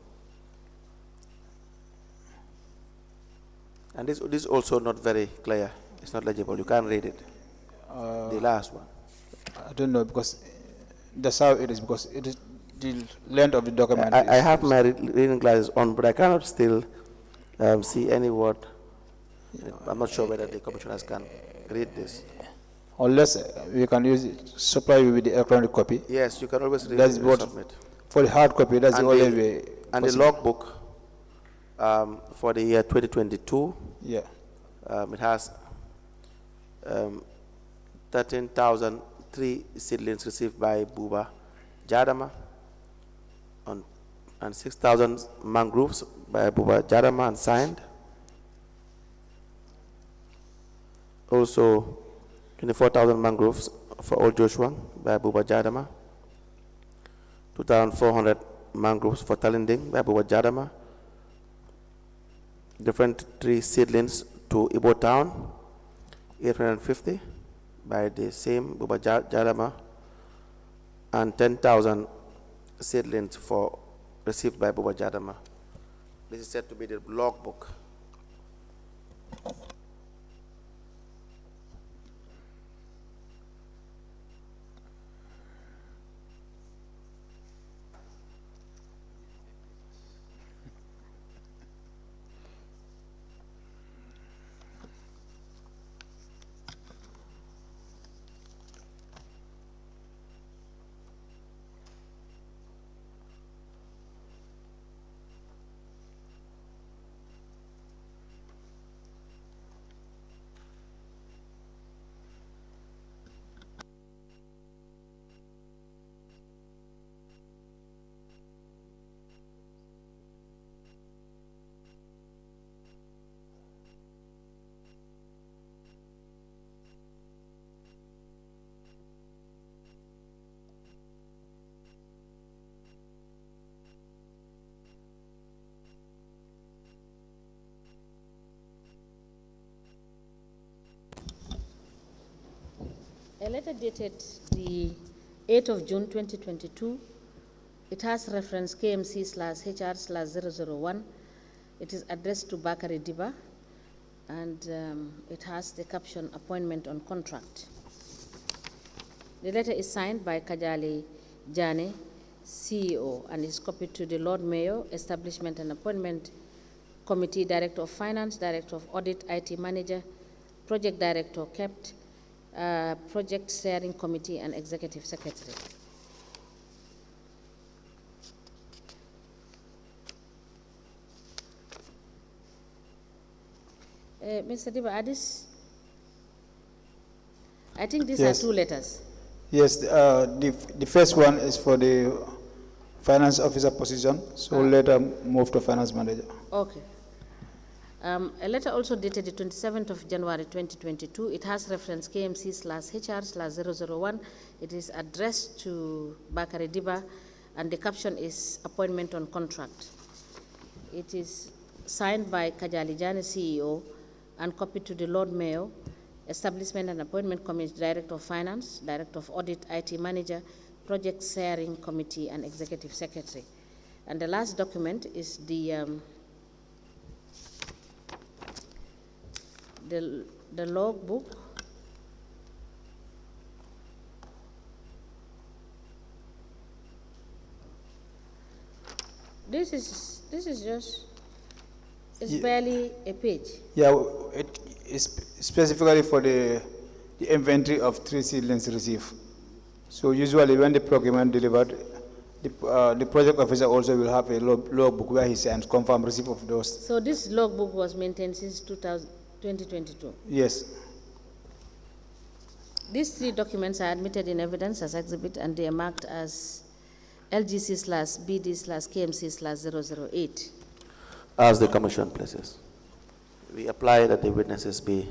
And this is also not very clear. It's not legible. You can't read it. The last one. I don't know, because that's how it is, because it is the length of the document. I have my reading glasses on, but I cannot still see any word. I'm not sure whether the commissioners can read this. Unless we can use it, supply you with the electronic copy. Yes, you can always read That's it what, and submit. for the hard copy, that's And the only way. And the logbook for the year 2022, Yeah. it has 13,003 seedlings received by Buba Jadama, and 6,000 mangroves by Buba Jadama and signed. Also, 24,000 mangroves for Old Joshua by Buba Jadama. 2,400 mangroves for Talinding by Buba Jadama. Different tree seedlings to Ibo Town, 850 by the same Buba Jadama, and 10,000 seedlings for received by Buba Jadama. This is said to be the logbook. A letter dated the 8th of June 2022. It has reference KMC/HR/001. It is addressed to Bakary Dibba, and it has the caption appointment on contract. The letter is signed by Kajali Jane, CEO, and is copied to the Lord Mayor, Establishment and Appointment Committee, Director of Finance, Director of Audit, IT Manager, Project Director, KEPT, Project Steering Committee, and Executive Secretary. Mr. Dibba, I think these Yes. are two letters. Yes, the first one is for the finance officer position, so later move to finance manager. Okay. A letter also dated the 27th of January 2022. It has reference KMC/HR/001. It is addressed to Bakary Dibba, and the caption is appointment on contract. It is signed by Kajali Jane, CEO, and copied to the Lord Mayor, Establishment and Appointment Committee, Director of Finance, Director of Audit, IT Manager, Project Steering Committee, and Executive Secretary. And the last document is the logbook. This is just, it's barely a page. Yeah, it is specifically for the inventory of tree seedlings received. So usually when the procurement delivered, The project officer also will have a logbook where he signs confirm receipt of those. So this logbook was maintained since 2022? Yes. These 3 documents are admitted in evidence as exhibit, and they are marked as LGC/BD/KMC/008. As the commission places, we apply that the witnesses be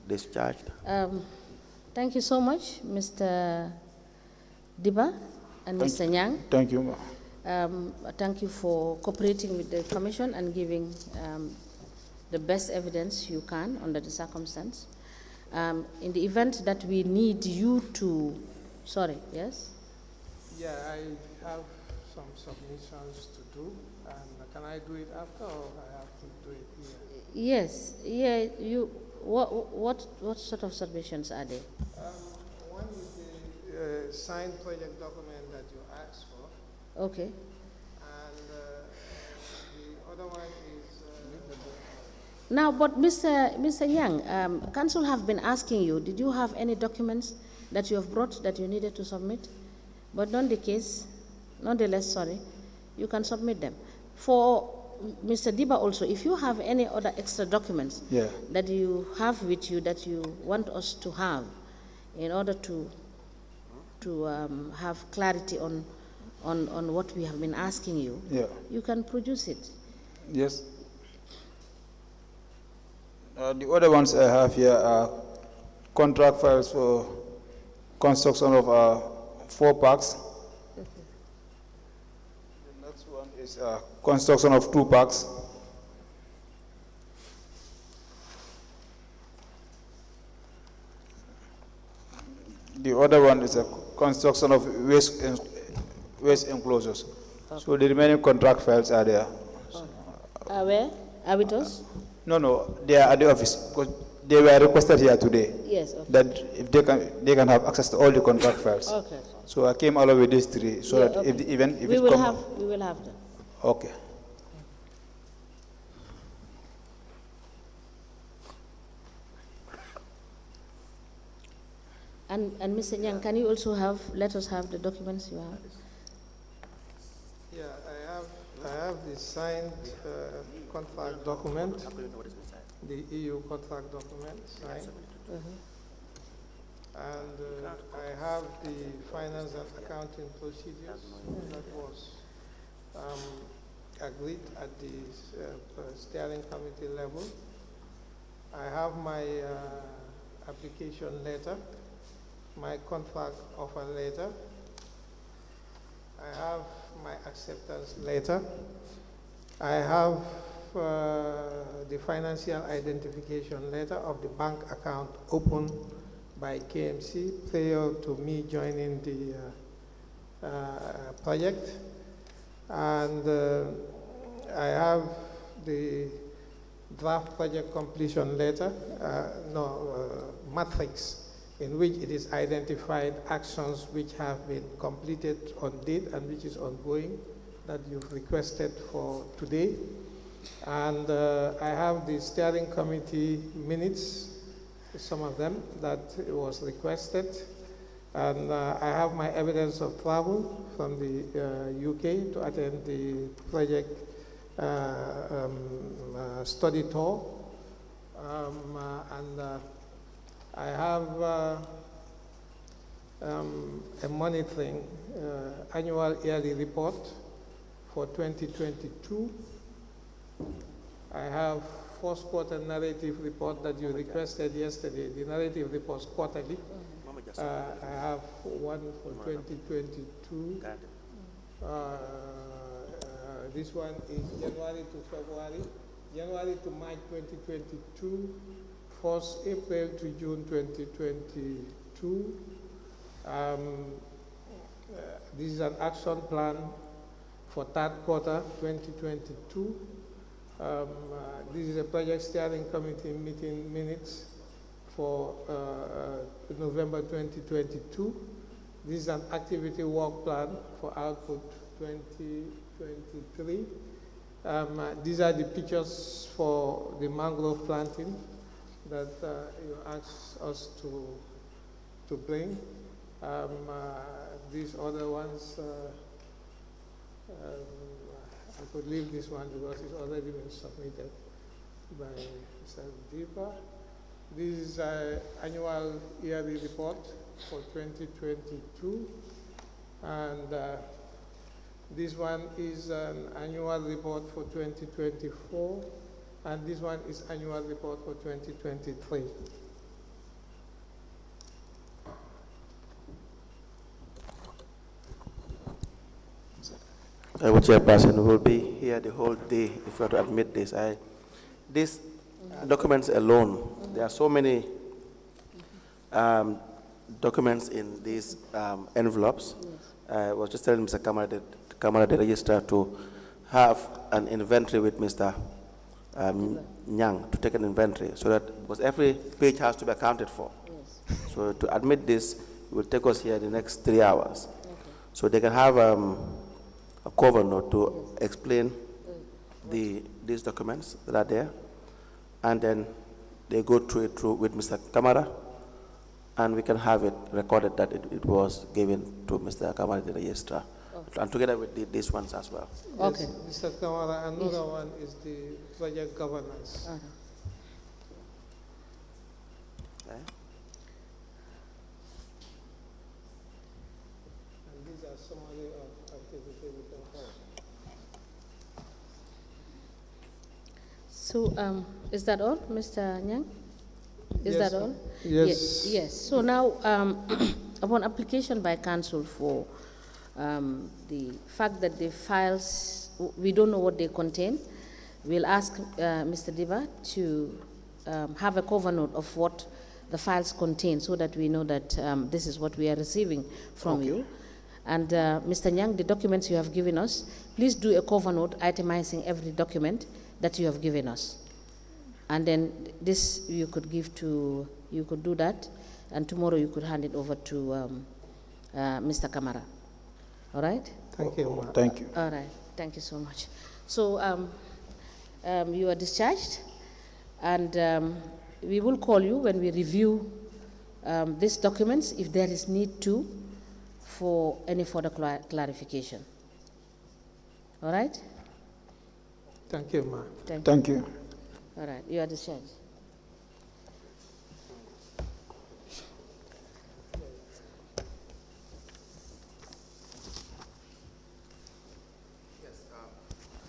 discharged. Thank you so much, Mr. Dibba and Mr. Nyang. Thank you. Thank you for cooperating with the commission and giving the best evidence you can under the circumstance. In the event that we need you to, sorry, yes? Yeah, I have some submissions to do, and can I do it after, or I have to do it here? Yes, yeah, what sort of submissions are they? One is the signed project document that you asked for. Okay. And the other one is... Now, but Mr. Nyang, Council have been asking you, did you have any documents that you have brought that you needed to submit? But nonetheless, you can submit them. For Mr. Dibba also, if you have any other extra documents that you have with you that you want us to have in order to have clarity on what we have been asking you, you can produce it. Yes. The other ones I have here are contract files for construction of 4 parks. The next one is construction of 2 parks. The other one is a construction of waste enclosures. Okay. So the remaining contract files are there. Where? Are with us? No, they are at the office because they were requested here today. Yes. Okay. That if they can have access to all the contract files. Okay. So I came along with these 3 so that if the event we will have them. Okay. And Mr. Nyang, can you also let us have the documents you have? Yeah, I have the signed contract document, the EU contract document signed. And I have the finance and accounting procedures that was agreed at the steering committee level. I have my application letter, my contract offer letter. I have my acceptance letter. I have the financial identification letter of the bank account opened by KMC prior to me joining the project. And I have the draft project completion letter, matrix, in which it is identified actions which have been completed on date and which is ongoing that you've requested for today. And I have the steering committee minutes, some of them that was requested. And I have my evidence of travel from the UK to attend the project study tour. I have a monitoring annual yearly report for 2022. I have first quarter narrative report that you requested yesterday. The narrative report is quarterly. I have one for 2022. This one is January to February, January to March 2022, 1st April to June 2022. This is an action plan for 3rd quarter 2022. This is a project steering committee meeting minutes for November 2022. This is an activity work plan for output 2023. These are the pictures for the mangrove planting that you asked us to bring. These other ones, I could leave this one because it's already been submitted by Mr. Dibba. This is an annual yearly report for 2022, and this one is an annual report for 2024, and this one is annual report for 2023. Our chairperson will be here the whole day if we are to admit this. These documents alone, there are so many documents in these envelopes. I was just telling Mr. Kamara, the registrar, to have an inventory with Mr. Nyang, to take an inventory, so that, because every page has to be accounted for. Yes. So to admit this, it will take us here the next 3 hours. Okay. So they can have a cover note to explain these documents that are there, and then they go through it with Mr. Kamara, and we can have it recorded that it was given to Mr. Kamara, the registrar, and together with these ones as well. Okay. Yes, Mr. Kamara, another one is the project governance. Okay. And these are summary of activity we can have. So, is that all, Mr. Nyang? Is Yes, that all? Yes. Yes. So now, upon application by council for the fact that the files, we don't know what they contain, we'll ask Mr. Dibba to have a cover note of what the files contain, so that we know that this is what we are receiving from you. And Mr. Nyang, the documents you have given us, please do a cover note itemizing every document that you have given us. And then this you could give to, you could do that, and tomorrow you could hand it over to Mr. Kamara. All right? Thank you. Thank you. All right. Thank you so much. So you are discharged, and we will call you when we review these documents if there is need to for any further clarification. All right? Thank you, ma'am. Thank you. All right. You are discharged.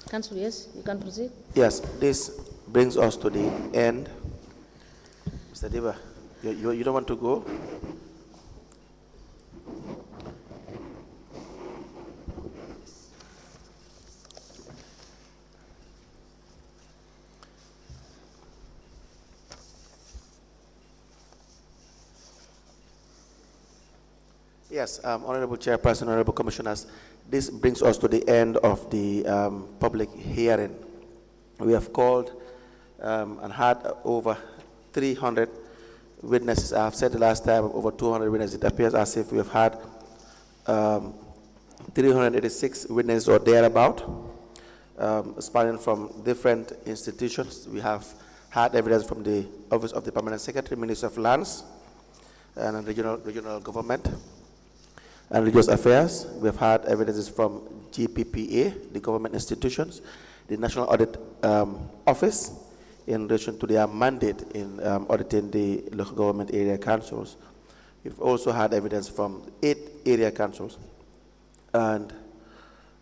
Council, yes, you can proceed. Yes, this brings us to the end. Mr. Dibba, you don't want to go? Yes, Honorable Chairperson, Honorable Commissioners, this brings us to the end of the public hearing. We have called and had over 300 witnesses. I have said the last time over 200 witnesses. It appears as if we have had 386 witnesses or thereabout, spanning from different institutions. We have had evidence from the Office of the Permanent Secretary, Ministry of Lands and Regional Government and Religious Affairs. We have had evidences from GPPA, the government institutions, the National Audit Office, in relation to their mandate in auditing the local government area councils. We've also had evidence from 8 area councils, and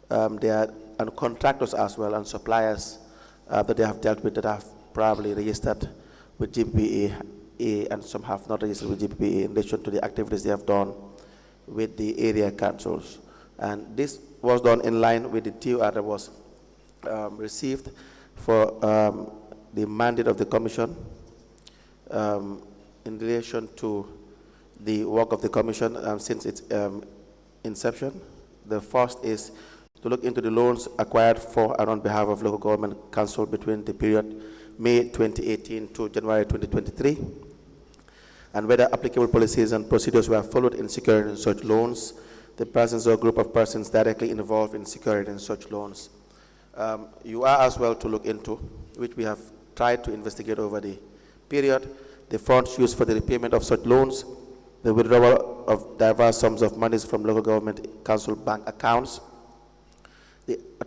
there are contractors as well, and suppliers that they have dealt with that have probably registered with GPPA, and some have not registered with GPPA in relation to the activities they have done with the area councils. And this was done in line with the TOR that was received for the mandate of the commission in relation to the work of the commission since its inception. The first is to look into the loans acquired for and on behalf of local government council between the period May 2018 to January 2023, and whether applicable policies and procedures were followed in securing such loans, the persons or group of persons directly involved in securing such loans. You are as well to look into, which we have tried to investigate over the period, the funds used for the repayment of such loans, the withdrawal of diverse sums of monies from local government council bank accounts,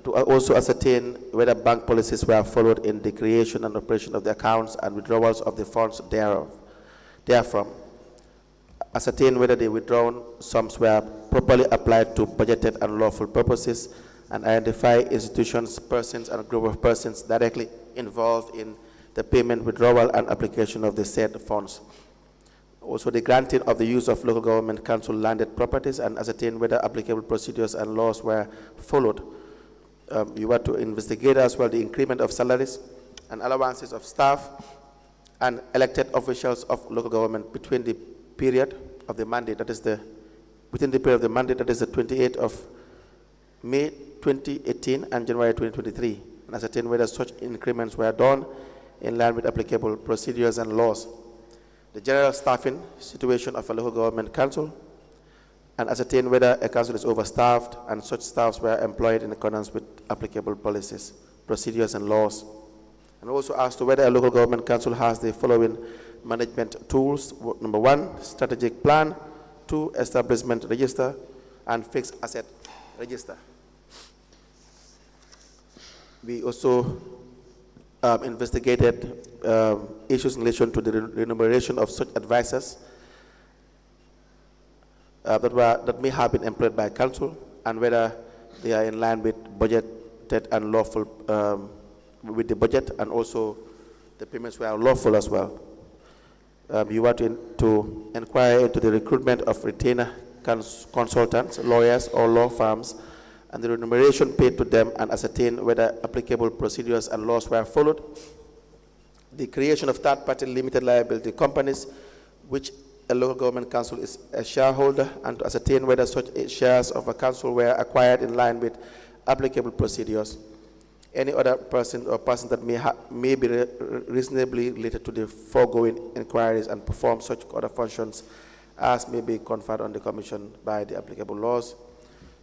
to also ascertain whether bank policies were followed in the creation and operation of the accounts and withdrawals of the funds therefrom, ascertain whether the withdrawn sums were properly applied to budgeted and lawful purposes, and identify institutions, persons, and group of persons directly involved in the payment, withdrawal, and application of the said funds. Also, the granting of the use of local government council landed properties, and ascertain whether applicable procedures and laws were followed. You were to investigate as well the increment of salaries and allowances of staff and elected officials of local government between the period of the mandate, that is within the period of the mandate, that is the 28th of May 2018 and January 2023, and ascertain whether such increments were done in line with applicable procedures and laws. The general staffing situation of a local government council, and ascertain whether a council is overstaffed and such staffs were employed in accordance with applicable policies, procedures, and laws. And also as to whether a local government council has the following management tools: number 1, strategic plan; 2, establishment register; and fixed asset register. We also investigated issues in relation to the remuneration of such advisors that may have been employed by council, and whether they are in line with budgeted and lawful with the budget, and also the payments were lawful as well. You were to inquire into the recruitment of retainer consultants, lawyers, or law firms, and the remuneration paid to them, and ascertain whether applicable procedures and laws were followed. The creation of third-party limited liability companies, which a local government council is a shareholder, and to ascertain whether such shares of a council were acquired in line with applicable procedures. Any other person or persons that may be reasonably related to the foregoing inquiries and perform such other functions as may be conferred on the commission by the applicable laws.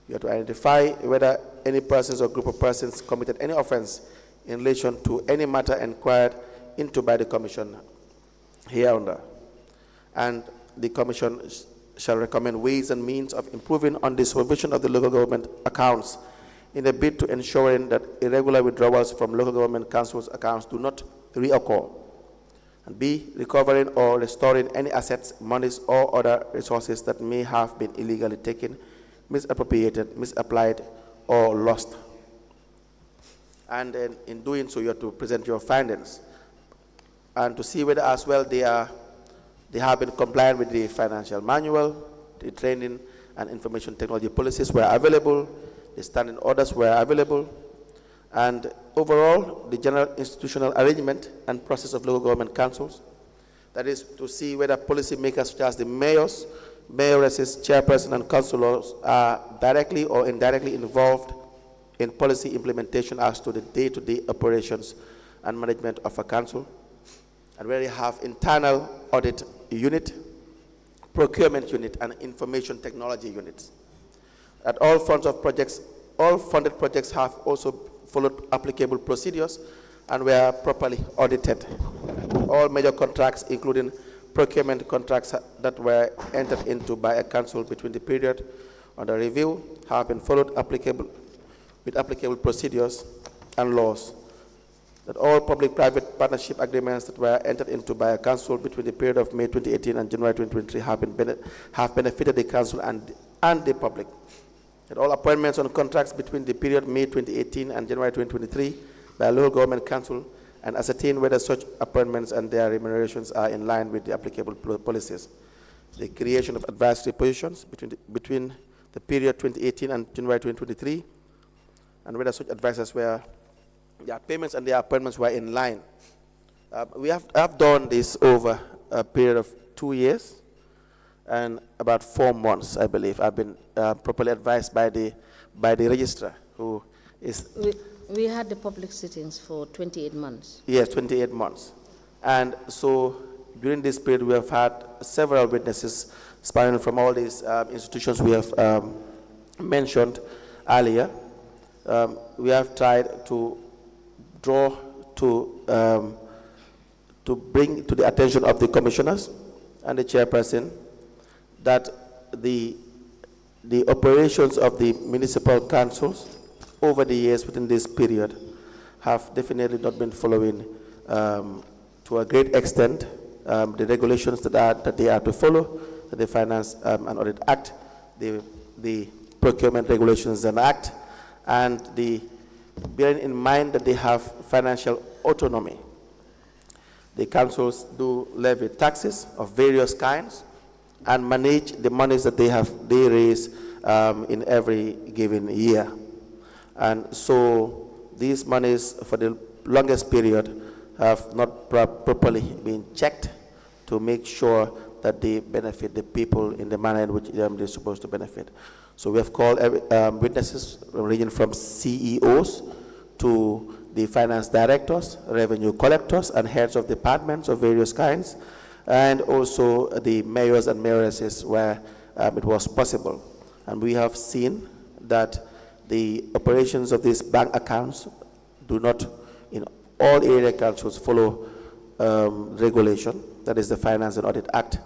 You have to identify whether any persons or group of persons committed any offense in relation to any matter inquired into by the commission hereunder. And the commission shall recommend ways and means of improving on the supervision of the local government accounts in a bid to ensuring that irregular withdrawals from local government councils' accounts do not reoccur. And B, recovering or restoring any assets, monies, or other resources that may have been illegally taken, misappropriated, misapplied, or lost. And then in doing so, you have to present your findings and to see whether as well they have been compliant with the financial manual, the training and information technology policies were available, the standing orders were available, and overall, the general institutional arrangement and process of local government councils. That is to see whether policymakers such as the mayors, mayoresses, chairperson, and councillors are directly or indirectly involved in policy implementation as to the day-to-day operations and management of a council, and where they have internal audit unit, procurement unit, and information technology units. At all fronts of projects, all funded projects have also followed applicable procedures and were properly audited. All major contracts, including procurement contracts that were entered into by a council between the period under review, have been followed with applicable procedures and laws. That all public-private partnership agreements that were entered into by a council between the period of May 2018 and January 2023 have benefited the council and the public. That all appointments on contracts between the period May 2018 and January 2023 by a local government council, and ascertain whether such appointments and their remunerations are in line with the applicable policies. The creation of advisory positions between the period 2018 and January 2023, and whether such advisors were, their payments and their appointments were in line. We have done this over a period of 2 years and about 4 months, I believe. I've been properly advised by the registrar, who is... We had the public sittings for 28 months. Yes, 28 months. And so during this period, we have had several witnesses spanning from all these institutions we have mentioned earlier. We have tried to draw to bring to the attention of the commissioners and the chairperson that the operations of the municipal councils over the years within this period have definitely not been following to a great extent the regulations that they are to follow, the Finance and Audit Act, the Procurement Regulations and Act, and bearing in mind that they have financial autonomy. The councils do levy taxes of various kinds and manage the monies that they raise in every given year. And so these monies for the longest period have not properly been checked to make sure that they benefit the people in the manner in which they're supposed to benefit. So we have called witnesses ranging from CEOs to the finance directors, revenue collectors, and heads of departments of various kinds, and also the mayors and mayoresses where it was possible. And we have seen that the operations of these bank accounts do not, in all area councils, follow regulation, that is the Finance and Audit Act.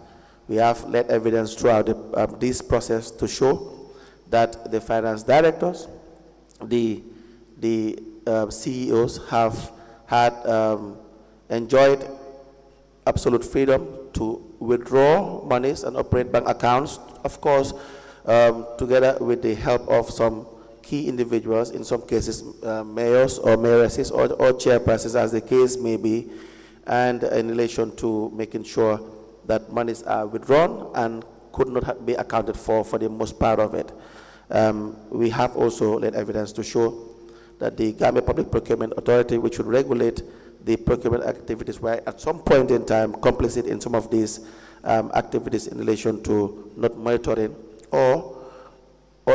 We have led evidence throughout this process to show that the finance directors, the CEOs have had enjoyed absolute freedom to withdraw monies and operate bank accounts, of course, together with the help of some key individuals, in some cases mayors or mayoresses or chairpersons, as the case may be, and in relation to making sure that monies are withdrawn and could not be accounted for the most part of it. We have also led evidence to show that the Gambia Public Procurement Authority, which should regulate the procurement activities, were at some point in time complicit in some of these activities in relation to not monitoring, or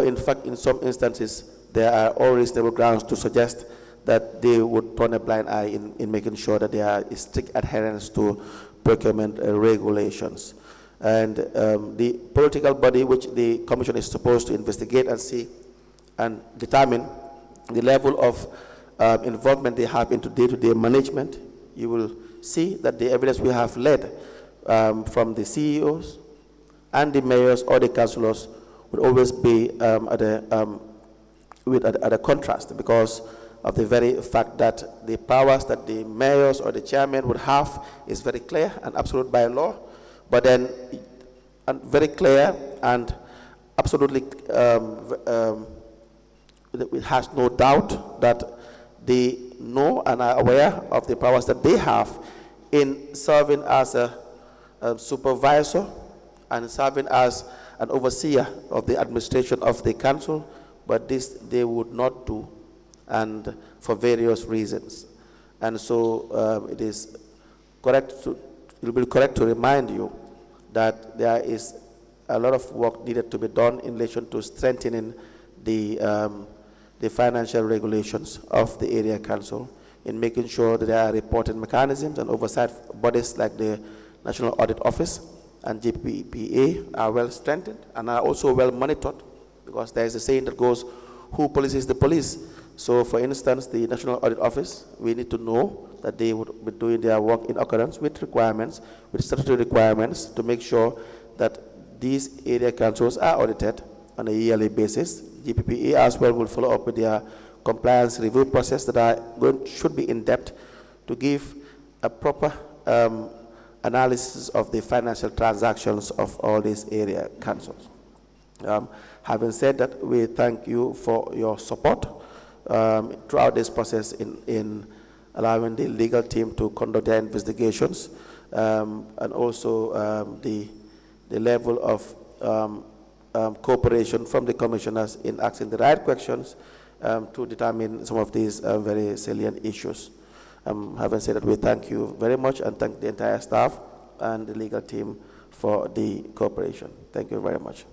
in fact, in some instances, there are all reasonable grounds to suggest that they would turn a blind eye in making sure that there are strict adherence to procurement regulations. And the political body which the Commission is supposed to investigate and see and determine the level of involvement they have into day-to-day management, you will see that the evidence we have led from the CEOs and the mayors or the councillors would always be at a contrast, because of the very fact that the powers that the mayors or the chairman would have is very clear and absolute by law, but then very clear and absolutely it has no doubt that they know and are aware of the powers that they have in serving as a supervisor and serving as an overseer of the administration of the council, but this they would not do, and for various reasons. And so it will be correct to remind you that there is a lot of work needed to be done in relation to strengthening the financial regulations of the area council, in making sure that there are reporting mechanisms and oversight bodies like the National Audit Office and GPPA are well strengthened and are also well monitored, because there is a saying that goes, who polices the police? So for instance, the National Audit Office, we need to know that they would be doing their work in accordance with requirements, with statutory requirements, to make sure that these area councils are audited on a yearly basis. GPPA as well will follow up with their compliance review process that should be in depth to give a proper analysis of the financial transactions of all these area councils. Having said that, we thank you for your support throughout this process in allowing the legal team to conduct their investigations, and also the level of cooperation from the commissioners in asking the right questions to determine some of these very salient issues. Having said that, we thank you very much and thank the entire staff and the legal team for the cooperation. Thank you very much.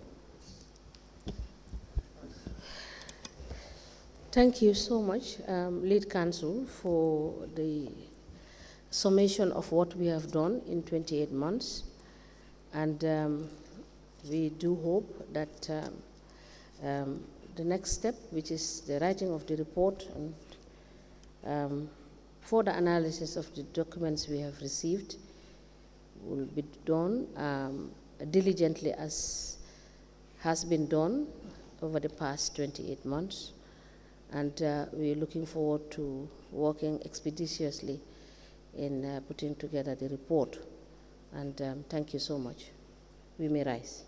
Thank you so much, Lead Counsel, for the summation of what we have done in 28 months. And we do hope that the next step, which is the writing of the report and further analysis of the documents we have received, will be done diligently as has been done over the past 28 months. And we're looking forward to working expeditiously in putting together the report. And thank you so much. We may rise.